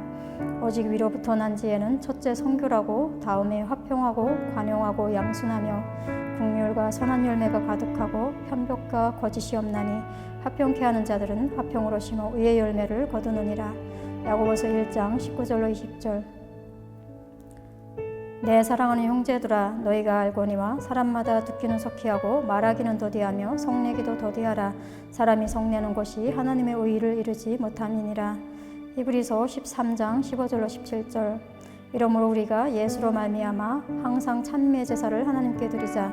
오직 위로부터 난 지혜는 첫째 성결하고 다음에 화평하고 관용하고 양순하며 긍휼과 선한 열매가 가득하고 편법과 거짓이 없나니 화평케 하는 자들은 화평으로 심어 의의 열매를 거두느니라. 야고보서 1장 19절로 20절. 내 사랑하는 형제들아, 너희가 알거니와 사람마다 듣기는 속히하고 말하기는 더디하며 성내기도 더디하라. 사람이 성내는 것이 하나님의 의의를 이루지 못함이니라. 히브리서 13장 15절로 17절. 이러므로 우리가 예수로 말미암아 항상 찬미의 제사를 하나님께 드리자.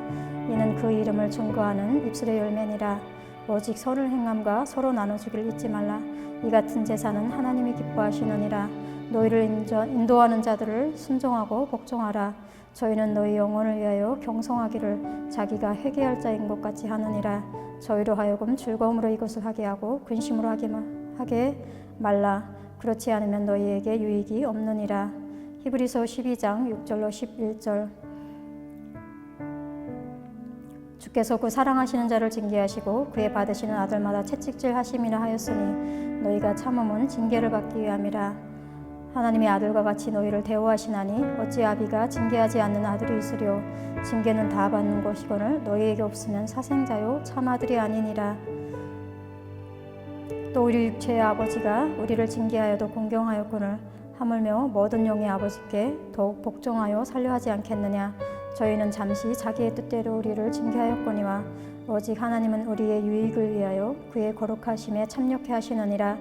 이는 그 이름을 증거하는 입술의 열매니라. 오직 선을 행함과 서로 나눠주기를 잊지 말라. 이 같은 제사는 하나님이 기뻐하시느니라. 너희를 인도하는 자들을 순종하고 복종하라. 저희는 너희 영혼을 위하여 경성하기를 자기가 회개할 자인 것 같이 하느니라. 저희로 하여금 즐거움으로 이것을 하게 하고 근심으로 하게 말라. 그렇지 않으면 너희에게 유익이 없느니라. 히브리서 12장 6절로 11절. 주께서 그 사랑하시는 자를 징계하시고 그의 받으시는 아들마다 채찍질 하심이라 하였으니 너희가 참음은 징계를 받기 위함이라. 하나님의 아들과 같이 너희를 대우하시나니 어찌 아비가 징계하지 않는 아들이 있으리요. 징계는 다 받는 것이거늘 너희에게 없으면 사생자요 참 아들이 아니니라. 또 우리 육체의 아버지가 우리를 징계하여도 공경하였거늘 하물며 모든 영의 아버지께 더욱 복종하여 살려하지 않겠느냐. 저희는 잠시 자기의 뜻대로 우리를 징계하였거니와 오직 하나님은 우리의 유익을 위하여 그의 거룩하심에 참여케 하시느니라.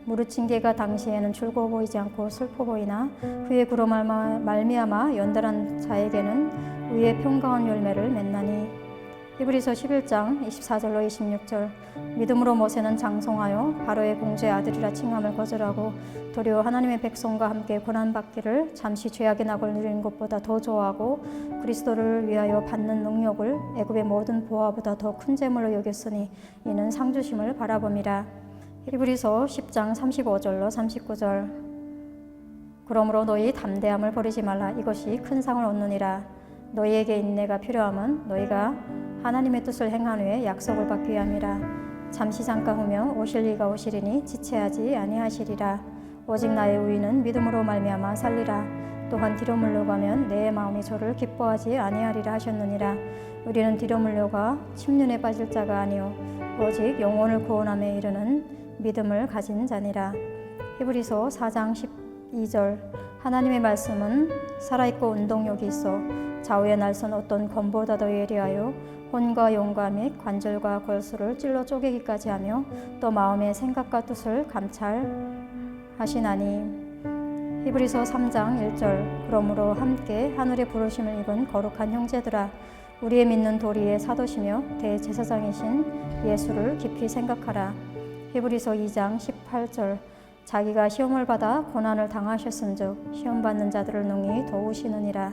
무릇 징계가 당시에는 즐거워 보이지 않고 슬퍼 보이나 그의 구로 말미암아 연달한 자에게는 의의 평강한 열매를 맺나니. 히브리서 11장 24절로 26절. 믿음으로 모세는 장성하여 바로의 공주의 아들이라 칭함을 거절하고 도리어 하나님의 백성과 함께 고난받기를 잠시 죄악의 낙을 누리는 것보다 더 좋아하고 그리스도를 위하여 받는 능력을 애굽의 모든 보화보다 더 큰 재물로 여겼으니 이는 상주심을 바라봄이라. 히브리서 10장 35절로 39절. 그러므로 너희 담대함을 버리지 말라. 이것이 큰 상을 얻느니라. 너희에게 인내가 필요함은 너희가 하나님의 뜻을 행한 후에 약속을 받기 위함이라. 잠시 잠깐 후면 오실 이가 오시리니 지체하지 아니하시리라. 오직 나의 의인은 믿음으로 말미암아 살리라. 또한 뒤로 물러가면 내 마음이 저를 기뻐하지 아니하리라 하셨느니라. 우리는 뒤로 물러가 침륜에 빠질 자가 아니요 오직 영혼을 구원함에 이르는 믿음을 가진 자니라. 히브리서 4장 12절. 하나님의 말씀은 살아있고 운동력이 있어 좌우의 날선 어떤 검보다 더 예리하여 혼과 영과 및 관절과 골수를 찔러 쪼개기까지 하며 또 마음의 생각과 뜻을 감찰하시나니. 히브리서 3장 1절. 그러므로 함께 하늘의 부르심을 입은 거룩한 형제들아, 우리의 믿는 도리의 사도시며 대제사장이신 예수를 깊이 생각하라. 히브리서 2장 18절. 자기가 시험을 받아 고난을 당하셨은즉 시험 받는 자들을 능히 도우시느니라.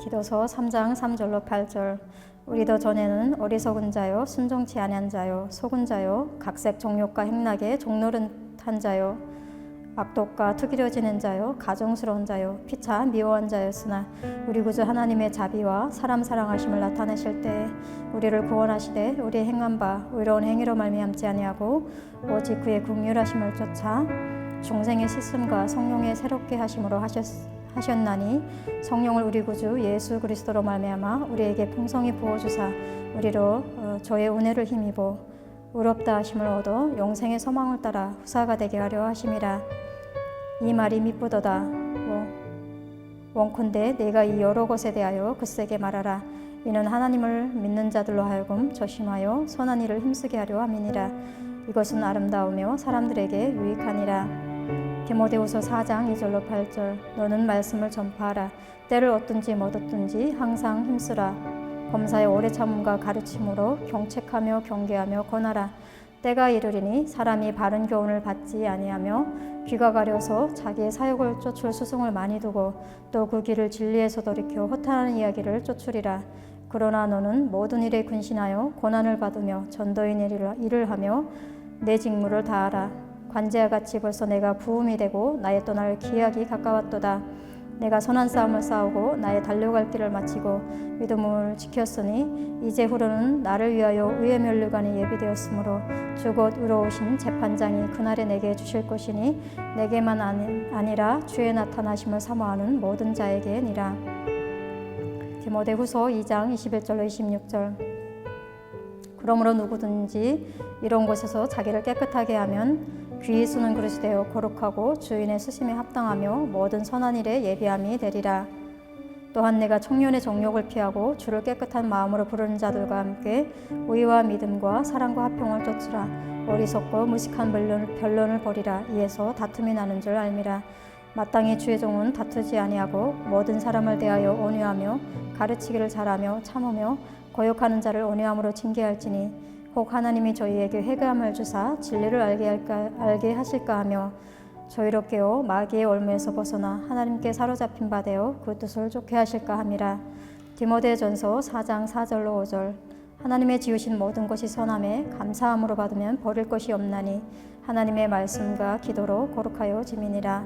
기도서 3장 3절로 8절. 우리도 전에는 어리석은 자요 순종치 아니한 자요 속은 자요 각색 정욕과 행락에 종노릇한 자요 악독과 특이려 지낸 자요 가정스러운 자요 피차 미워한 자였으나 우리 구주 하나님의 자비와 사람 사랑하심을 나타내실 때에 우리를 구원하시되 우리의 행한 바 의로운 행위로 말미암지 아니하고 오직 그의 긍휼하심을 쫓아 중생의 씻음과 성령의 새롭게 하심으로 하셨나니. 성령을 우리 구주 예수 그리스도로 말미암아 우리에게 풍성히 부어주사 우리로 저의 은혜를 힘입어 의롭다 하심을 얻어 영생의 소망을 따라 후사가 되게 하려 하심이라. 이 말이 미쁘도다. 원컨대 내가 이 여러 것에 대하여 굳세게 말하라. 이는 하나님을 믿는 자들로 하여금 조심하여 선한 일을 힘쓰게 하려 함이니라. 이것은 아름다우며 사람들에게 유익하니라. 디모데후서 4장 2절로 8절. 너는 말씀을 전파하라. 때를 얻든지 못 얻든지 항상 힘쓰라. 범사의 오래 참음과 가르침으로 경책하며 경계하며 권하라. 때가 이르리니 사람이 바른 교훈을 받지 아니하며 귀가 가려서 자기의 사욕을 쫓을 스승을 많이 두고 또 그 길을 진리에서 돌이켜 허탄한 이야기를 쫓으리라. 그러나 너는 모든 일에 근신하여 고난을 받으며 전도인 일을 하며 내 직무를 다하라. 관제와 같이 벌써 내가 부음이 되고 나의 떠날 기약이 가까웠도다. 내가 선한 싸움을 싸우고 나의 달려갈 길을 마치고 믿음을 지켰으니 이제후로는 나를 위하여 의의 면류관이 예비되었으므로 주 곧 의로우신 재판장이 그날에 내게 주실 것이니 내게만 아니라 주의 나타나심을 사모하는 모든 자에게니라. 디모데후서 2장 21절로 26절. 그러므로 누구든지 이런 곳에서 자기를 깨끗하게 하면 귀히 쓰는 그릇이 되어 거룩하고 주인의 쓰심에 합당하며 모든 선한 일에 예비함이 되리라. 또한 내가 청년의 정욕을 피하고 주를 깨끗한 마음으로 부르는 자들과 함께 의와 믿음과 사랑과 화평을 쫓으라. 어리석고 무식한 변론을 버리라. 이에서 다툼이 나는 줄 알미라. 마땅히 주의 종은 다투지 아니하고 모든 사람을 대하여 온유하며 가르치기를 잘하며 참으며 거역하는 자를 온유함으로 징계할지니 혹 하나님이 저희에게 회개함을 주사 진리를 알게 하실까 하며 저희로 깨어 마귀의 올무에서 벗어나 하나님께 사로잡힌 바 되어 그 뜻을 쫓게 하실까 함이라. 디모데전서 4장 4절로 5절. 하나님의 지으신 모든 것이 선함에 감사함으로 받으면 버릴 것이 없나니 하나님의 말씀과 기도로 거룩하여 지민이라.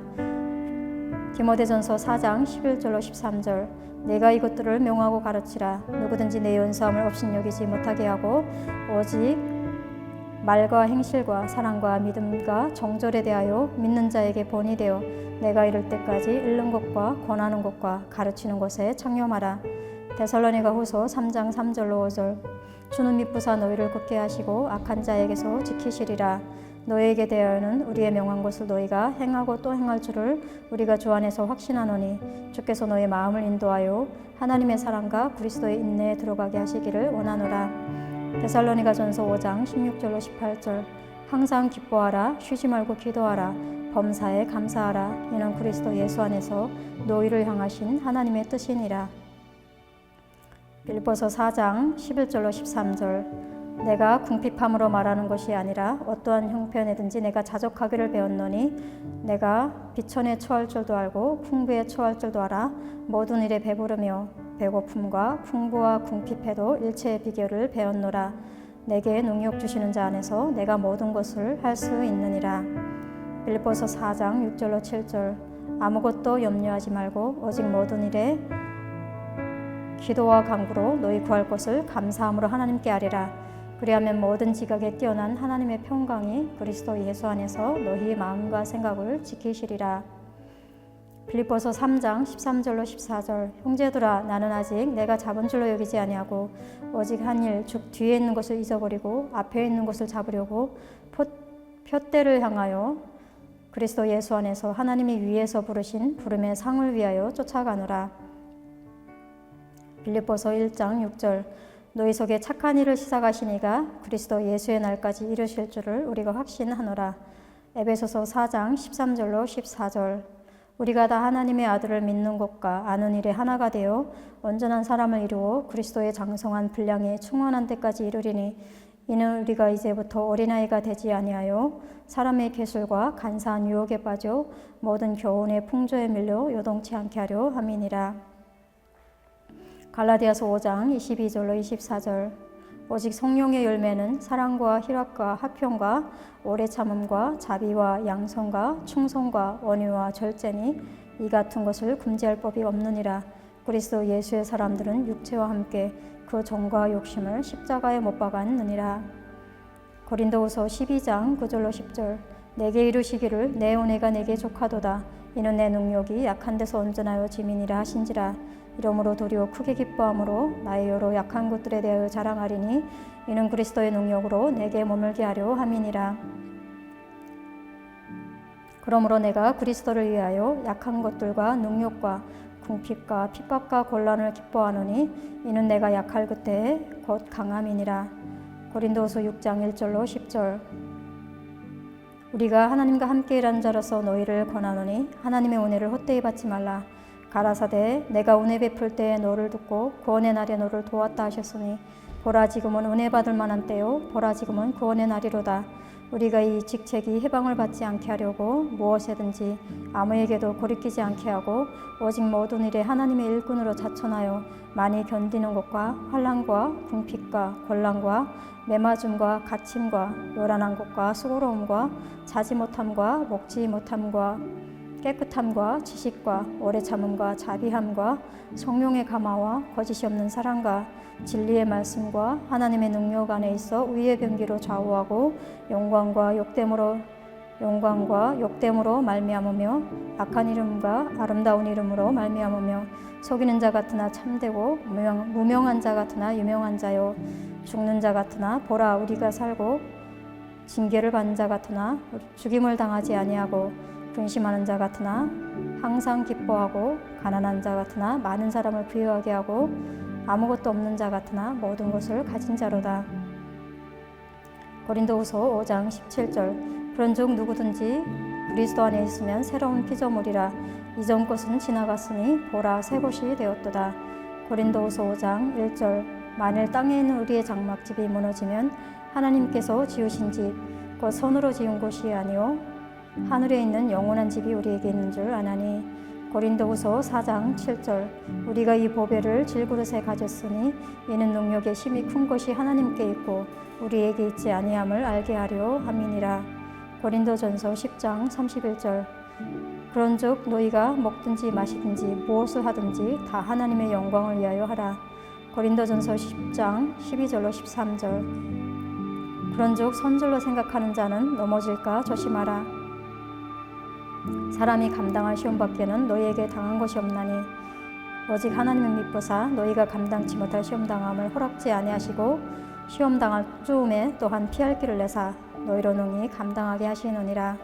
디모데전서 4장 11절로 13절. 내가 이것들을 명하고 가르치라. 누구든지 내 연수함을 업신여기지 못하게 하고 오직 말과 행실과 사랑과 믿음과 정절에 대하여 믿는 자에게 본이 되어 내가 이를 때까지 읽는 것과 권하는 것과 가르치는 것에 청렴하라. 데살로니가후서 3장 3절로 5절. 주는 미쁘사 너희를 굳게 하시고 악한 자에게서 지키시리라. 너희에게 대하여는 우리의 명한 것을 너희가 행하고 또 행할 줄을 우리가 주 안에서 확신하노니 주께서 너희 마음을 인도하여 하나님의 사랑과 그리스도의 인내에 들어가게 하시기를 원하노라. 데살로니가전서 5장 16절로 18절. 항상 기뻐하라. 쉬지 말고 기도하라. 범사에 감사하라. 이는 그리스도 예수 안에서 너희를 향하신 하나님의 뜻이니라. 빌립보서 4장 11절로 13절. 내가 궁핍함으로 말하는 것이 아니라 어떠한 형편에든지 내가 자족하기를 배웠노니 내가 비천에 처할 줄도 알고 풍부에 처할 줄도 알아. 모든 일에 배부르며 배고픔과 풍부와 궁핍해도 일체의 비결을 배웠노라. 내게 능력 주시는 자 안에서 내가 모든 것을 할 수 있느니라. 빌립보서 4장 6절로 7절. 아무것도 염려하지 말고 오직 모든 일에 기도와 간구로 너희 구할 것을 감사함으로 하나님께 아뢰라. 그리하면 모든 지각에 뛰어난 하나님의 평강이 그리스도 예수 안에서 너희 마음과 생각을 지키시리라. 빌립보서 3장 13절로 14절. 형제들아 나는 아직 내가 잡은 줄로 여기지 아니하고 오직 한 일 즉 뒤에 있는 것을 잊어버리고 앞에 있는 것을 잡으려고 표대를 향하여 그리스도 예수 안에서 하나님이 위에서 부르신 부름의 상을 위하여 쫓아가노라. 빌립보서 1장 6절. 너희 속에 착한 일을 시작하시니가 그리스도 예수의 날까지 이루실 줄을 우리가 확신하노라. 에베소서 4장 13절로 14절. 우리가 다 하나님의 아들을 믿는 것과 아는 일에 하나가 되어 온전한 사람을 이루어 그리스도의 장성한 분량이 충만한 데까지 이르리니 이는 우리가 이제부터 어린아이가 되지 아니하여 사람의 계술과 간사한 유혹에 빠져 모든 교훈의 풍조에 밀려 요동치 않게 하려 함이니라. 갈라디아서 5장 22절로 24절. 오직 성령의 열매는 사랑과 희락과 화평과 오래 참음과 자비와 양성과 충성과 원유와 절제니 이 같은 것을 금지할 법이 없느니라. 그리스도 예수의 사람들은 육체와 함께 그 정과 욕심을 십자가에 못 박았느니라. 고린도후서 12장 9절로 10절. 내게 이르시기를 내 은혜가 내게 족하도다. 이는 내 능력이 약한 데서 온전하여 지민이라 하신지라. 이러므로 도리어 크게 기뻐함으로 나의 여러 약한 것들에 대하여 자랑하리니 이는 그리스도의 능력으로 내게 머물게 하려 함이니라. 그러므로 내가 그리스도를 위하여 약한 것들과 능력과 궁핍과 핍박과 곤란을 기뻐하노니 이는 내가 약할 그때에 곧 강함이니라. 고린도후서 6장 1절로 10절. 우리가 하나님과 함께 일하는 자로서 너희를 권하노니 하나님의 은혜를 헛되이 받지 말라. 가라사대 내가 은혜 베풀 때에 너를 듣고 구원의 날에 너를 도왔다 하셨으니 보라 지금은 은혜 받을 만한 때요 보라 지금은 구원의 날이로다. 우리가 이 직책이 해방을 받지 않게 하려고 무엇이든지 아무에게도 고리끼지 않게 하고 오직 모든 일에 하나님의 일꾼으로 자천하여 많이 견디는 것과 환난과 궁핍과 곤란과 매맞음과 갇힘과 요란한 것과 수고로움과 자지 못함과 먹지 못함과 깨끗함과 지식과 오래 참음과 자비함과 성령의 감화와 거짓이 없는 사랑과 진리의 말씀과 하나님의 능력 안에 있어 의의 병기로 좌우하고 영광과 욕됨으로 말미암으며 악한 이름과 아름다운 이름으로 말미암으며 속이는 자 같으나 참되고 무명한 자 같으나 유명한 자요 죽는 자 같으나 보라 우리가 살고 징계를 받는 자 같으나 죽임을 당하지 아니하고 근심하는 자 같으나 항상 기뻐하고 가난한 자 같으나 많은 사람을 부유하게 하고 아무것도 없는 자 같으나 모든 것을 가진 자로다. 고린도후서 5장 17절 그런즉 누구든지 그리스도 안에 있으면 새로운 피조물이라 이전 것은 지나갔으니 보라 새 것이 되었도다. 고린도후서 5장 1절 만일 땅에 있는 우리의 장막집이 무너지면 하나님께서 지으신 집 곧 손으로 지은 곳이 아니요 하늘에 있는 영원한 집이 우리에게 있는 줄 아나니. 고린도후서 4장 7절 우리가 이 보배를 질그릇에 가졌으니 이는 능력의 힘이 큰 것이 하나님께 있고 우리에게 있지 아니함을 알게 하려 함이니라. 고린도전서 10장 31절 그런즉 너희가 먹든지 마시든지 무엇을 하든지 다 하나님의 영광을 위하여 하라. 고린도전서 10장 12절로 13절 그런즉 선줄로 생각하는 자는 넘어질까 조심하라. 사람이 감당할 시험밖에는 너희에게 당한 것이 없나니 오직 하나님을 믿보사 너희가 감당치 못할 시험당함을 허락지 아니하시고 시험당할 쭈음에 또한 피할 길을 내사 너희로 능히 감당하게 하시느니라.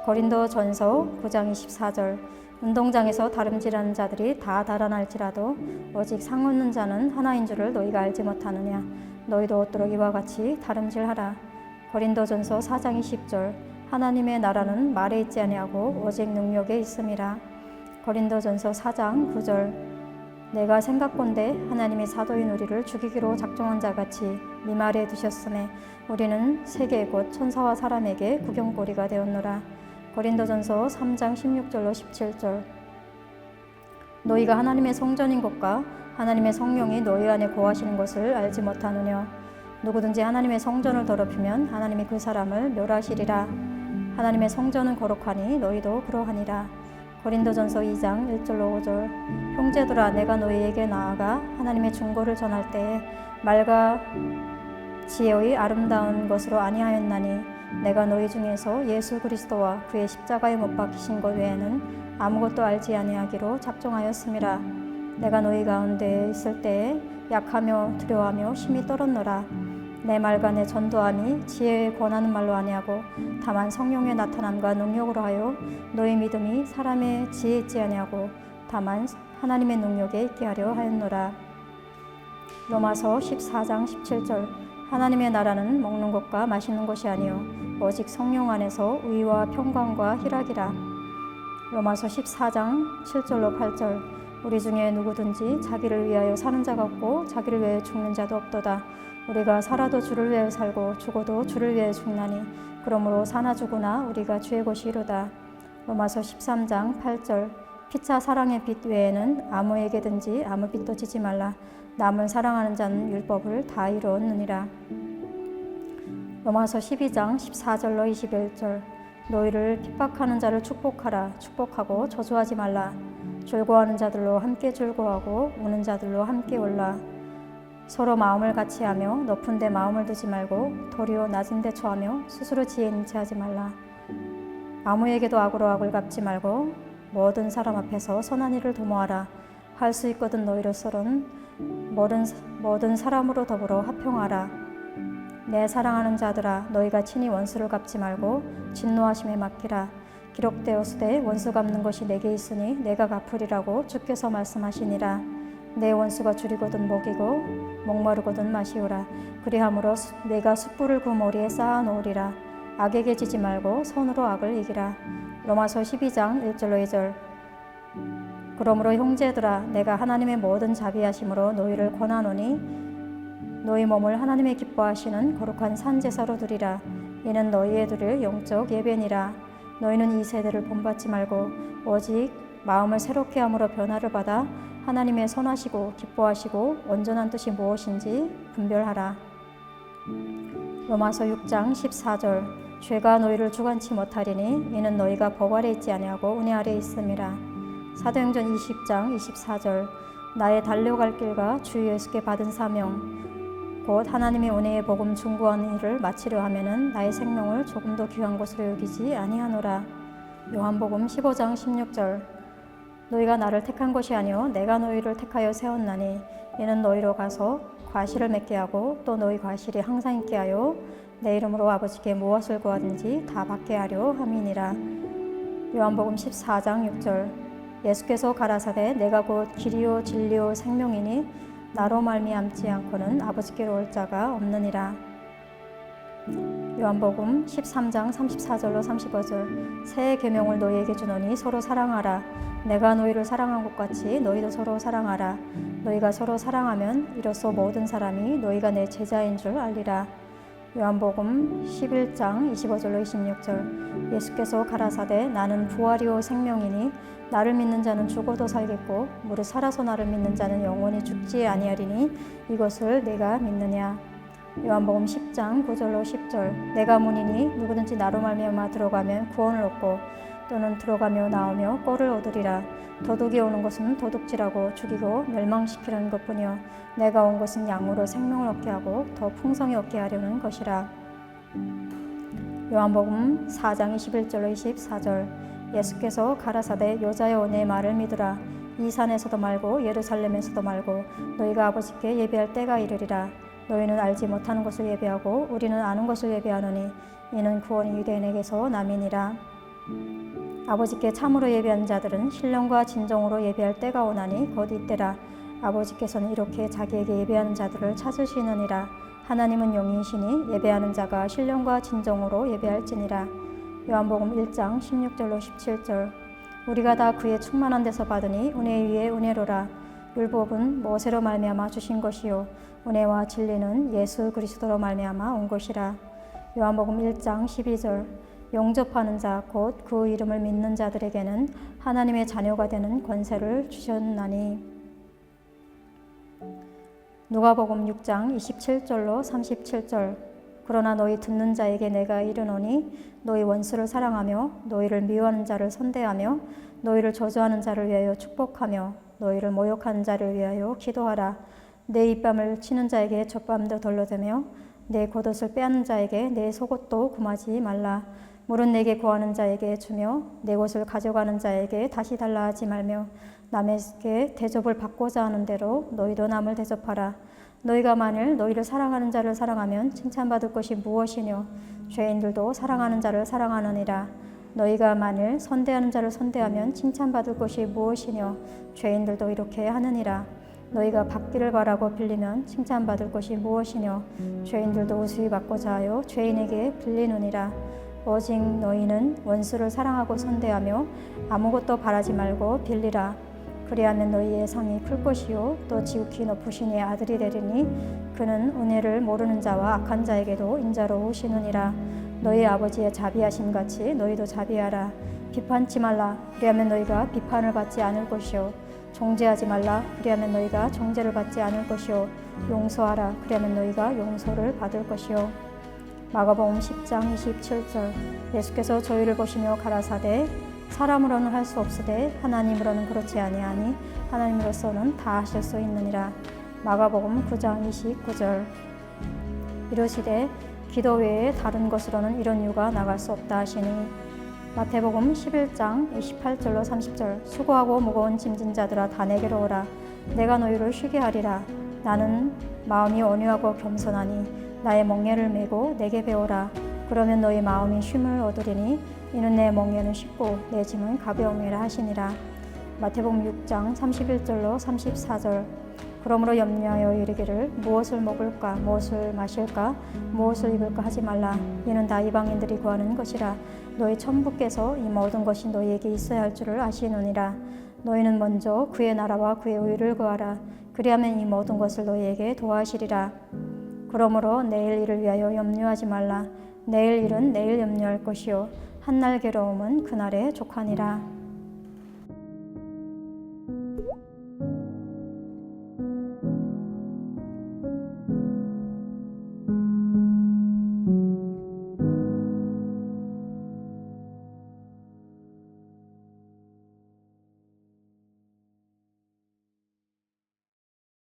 고린도전서 9장 24절 운동장에서 다름질하는 자들이 다 달아날지라도 오직 상 얻는 자는 하나인 줄을 너희가 알지 못하느냐. 너희도 얻도록 이와 같이 다름질하라. 고린도전서 4장 20절 하나님의 나라는 말에 있지 아니하고 오직 능력에 있음이라. 고린도전서 4장 9절 내가 생각건대 하나님이 사도인 우리를 죽이기로 작정한 자같이 네 말에 두셨음에 우리는 세계 곧 천사와 사람에게 구경거리가 되었노라. 고린도전서 3장 16절로 17절 너희가 하나님의 성전인 것과 하나님의 성령이 너희 안에 거하시는 것을 알지 못하느냐. 누구든지 하나님의 성전을 더럽히면 하나님이 그 사람을 멸하시리라. 하나님의 성전은 거룩하니 너희도 그러하니라. 고린도전서 2장 1절로 5절 형제들아 내가 너희에게 나아가 하나님의 중고를 전할 때에 말과 지혜의 아름다운 것으로 아니하였나니 내가 너희 중에서 예수 그리스도와 그의 십자가에 못 박히신 것 외에는 아무것도 알지 아니하기로 작정하였음이라. 내가 너희 가운데 있을 때에 약하며 두려워하며 심히 떨었노라. 내 말과 내 전도함이 지혜에 권하는 말로 아니하고 다만 성령의 나타남과 능력으로 하여 너희 믿음이 사람의 지혜에 있지 아니하고 다만 하나님의 능력에 있게 하려 하였노라. 로마서 14장 17절 하나님의 나라는 먹는 것과 마시는 것이 아니요 오직 성령 안에서 의와 평강과 희락이라. 로마서 14장 7절로 8절 우리 중에 누구든지 자기를 위하여 사는 자가 없고 자기를 위하여 죽는 자도 없도다. 우리가 살아도 주를 위하여 살고 죽어도 주를 위하여 죽나니 그러므로 사나 죽으나 우리가 주의 것이로다. 로마서 13장 8절 피차 사랑의 빛 외에는 아무에게든지 아무 빛도 지지 말라. 남을 사랑하는 자는 율법을 다 이루었느니라. 로마서 12장 14절로 21절 너희를 핍박하는 자를 축복하라. 축복하고 저주하지 말라. 즐거워하는 자들로 함께 즐거워하고 우는 자들로 함께 울라. 서로 마음을 같이 하며 높은 데 마음을 두지 말고 도리어 낮은 데 처하며 스스로 지혜에 인치하지 말라. 아무에게도 악으로 악을 갚지 말고 모든 사람 앞에서 선한 일을 도모하라. 할 수 있거든 너희로서는 모든 사람으로 더불어 화평하라. 내 사랑하는 자들아 너희가 친히 원수를 갚지 말고 진노하심에 맡기라. 기록되었으되 원수 갚는 것이 내게 있으니 내가 갚으리라고 주께서 말씀하시니라. 내 원수가 줄이거든 먹이고 목마르거든 마시오라. 그리함으로 내가 숯불을 그 머리에 쌓아 놓으리라. 악에게 지지 말고 손으로 악을 이기라. 로마서 12장 1절로 2절 그러므로 형제들아 내가 하나님의 모든 자비하심으로 너희를 권하노니 너희 몸을 하나님의 기뻐하시는 거룩한 산 제사로 드리라. 이는 너희의 드릴 영적 예배니라. 너희는 이 세대를 본받지 말고 오직 마음을 새롭게 함으로 변화를 받아 하나님의 선하시고 기뻐하시고 온전한 뜻이 무엇인지 분별하라. 로마서 6장 14절 죄가 너희를 주관치 못하리니 이는 너희가 법 아래 있지 아니하고 은혜 아래 있음이라. 사도행전 20장 24절 나의 달려갈 길과 주 예수께 받은 사명 곧 하나님의 은혜의 복음 중구하는 일을 마치려 하면은 나의 생명을 조금도 귀한 것으로 여기지 아니하노라. 요한복음 15장 16절 너희가 나를 택한 것이 아니요 내가 너희를 택하여 세웠나니 이는 너희로 가서 과실을 맺게 하고 또 너희 과실이 항상 있게 하여 내 이름으로 아버지께 무엇을 구하든지 다 받게 하려 함이니라. 요한복음 14장 6절 예수께서 가라사대 내가 곧 길이요 진리요 생명이니 나로 말미암지 않고는 아버지께로 올 자가 없느니라. 요한복음 13장 34절로 35절 새 계명을 너희에게 주노니 서로 사랑하라. 내가 너희를 사랑한 것 같이 너희도 서로 사랑하라. 너희가 서로 사랑하면 이로써 모든 사람이 너희가 내 제자인 줄 알리라. 요한복음 11장 25절로 26절 예수께서 가라사대 나는 부활이요 생명이니 나를 믿는 자는 죽어도 살겠고 무릇 살아서 나를 믿는 자는 영원히 죽지 아니하리니 이것을 내가 믿느냐. 요한복음 10장 9절로 10절 내가 문이니 누구든지 나로 말미암아 들어가면 구원을 얻고 또는 들어가며 나오며 꼴을 얻으리라. 도둑이 오는 것은 도둑질하고 죽이고 멸망시키려는 것뿐이요 내가 온 것은 양으로 생명을 얻게 하고 더 풍성히 얻게 하려는 것이라. 요한복음 4장 21절로 24절 예수께서 가라사대 여자여 내 말을 믿으라. 이 산에서도 말고 예루살렘에서도 말고 너희가 아버지께 예배할 때가 이르리라. 너희는 알지 못하는 것을 예배하고 우리는 아는 것을 예배하노니 이는 구원이 유대인에게서 남이니라. 아버지께 참으로 예배하는 자들은 신령과 진정으로 예배할 때가 오나니 곧 이때라. 아버지께서는 이렇게 자기에게 예배하는 자들을 찾으시느니라. 하나님은 영이시니 예배하는 자가 신령과 진정으로 예배할지니라. 요한복음 1장 16절로 17절 우리가 다 그의 충만한 데서 받으니 은혜 위에 은혜로라. 율법은 모세로 말미암아 주신 것이요 은혜와 진리는 예수 그리스도로 말미암아 온 것이라. 요한복음 1장 12절 영접하는 자 곧 그 이름을 믿는 자들에게는 하나님의 자녀가 되는 권세를 주셨나니. 누가복음 6장 27절로 37절 그러나 너희 듣는 자에게 내가 이르노니 너희 원수를 사랑하며 너희를 미워하는 자를 선대하며 너희를 저주하는 자를 위하여 축복하며 너희를 모욕하는 자를 위하여 기도하라. 내 입밤을 치는 자에게 젖밤도 돌려대며 내 겉옷을 빼앗는 자에게 내 속옷도 금하지 말라. 물은 내게 구하는 자에게 주며 내 옷을 가져가는 자에게 다시 달라 하지 말며 남에게 대접을 받고자 하는 대로 너희도 남을 대접하라. 너희가 만일 너희를 사랑하는 자를 사랑하면 칭찬받을 것이 무엇이뇨. 죄인들도 사랑하는 자를 사랑하느니라. 너희가 만일 선대하는 자를 선대하면 칭찬받을 것이 무엇이뇨. 죄인들도 이렇게 하느니라. 너희가 받기를 바라고 빌리면 칭찬받을 것이 무엇이뇨. 죄인들도 우수히 받고자 하여 죄인에게 빌리느니라. 오직 너희는 원수를 사랑하고 선대하며 아무것도 바라지 말고 빌리라. 그리하면 너희의 상이 클 것이요 또 지극히 높으신 이의 아들이 되리니 그는 은혜를 모르는 자와 악한 자에게도 인자로우시느니라. 너희 아버지의 자비하심 같이 너희도 자비하라. 비판치 말라. 그리하면 너희가 비판을 받지 않을 것이요 정죄하지 말라. 그리하면 너희가 정죄를 받지 않을 것이요 용서하라. 그리하면 너희가 용서를 받을 것이요. 마가복음 10장 27절 예수께서 저희를 보시며 가라사대 사람으로는 할 수 없으되 하나님으로는 그렇지 아니하니 하나님으로서는 다 하실 수 있느니라. 마가복음 9장 29절 이르시되 기도 외에 다른 것으로는 이런 유가 나갈 수 없다 하시니. 마태복음 11장 28절로 30절 수고하고 무거운 짐진 자들아 다 내게로 오라. 내가 너희를 쉬게 하리라. 나는 마음이 온유하고 겸손하니 나의 멍에를 메고 내게 배우라. 그러면 너희 마음이 쉼을 얻으리니 이는 내 멍에는 쉽고 내 짐은 가벼움이라 하시니라. 마태복음 6장 31절로 34절 그러므로 염려하여 이르기를 무엇을 먹을까 무엇을 마실까 무엇을 입을까 하지 말라. 이는 다 이방인들이 구하는 것이라. 너희 천부께서 이 모든 것이 너희에게 있어야 할 줄을 아시느니라. 너희는 먼저 그의 나라와 그의 의를 구하라. 그리하면 이 모든 것을 너희에게 도와하시리라. 그러므로 내일 일을 위하여 염려하지 말라. 내일 일은 내일 염려할 것이요 한날 괴로움은 그날에 족하니라.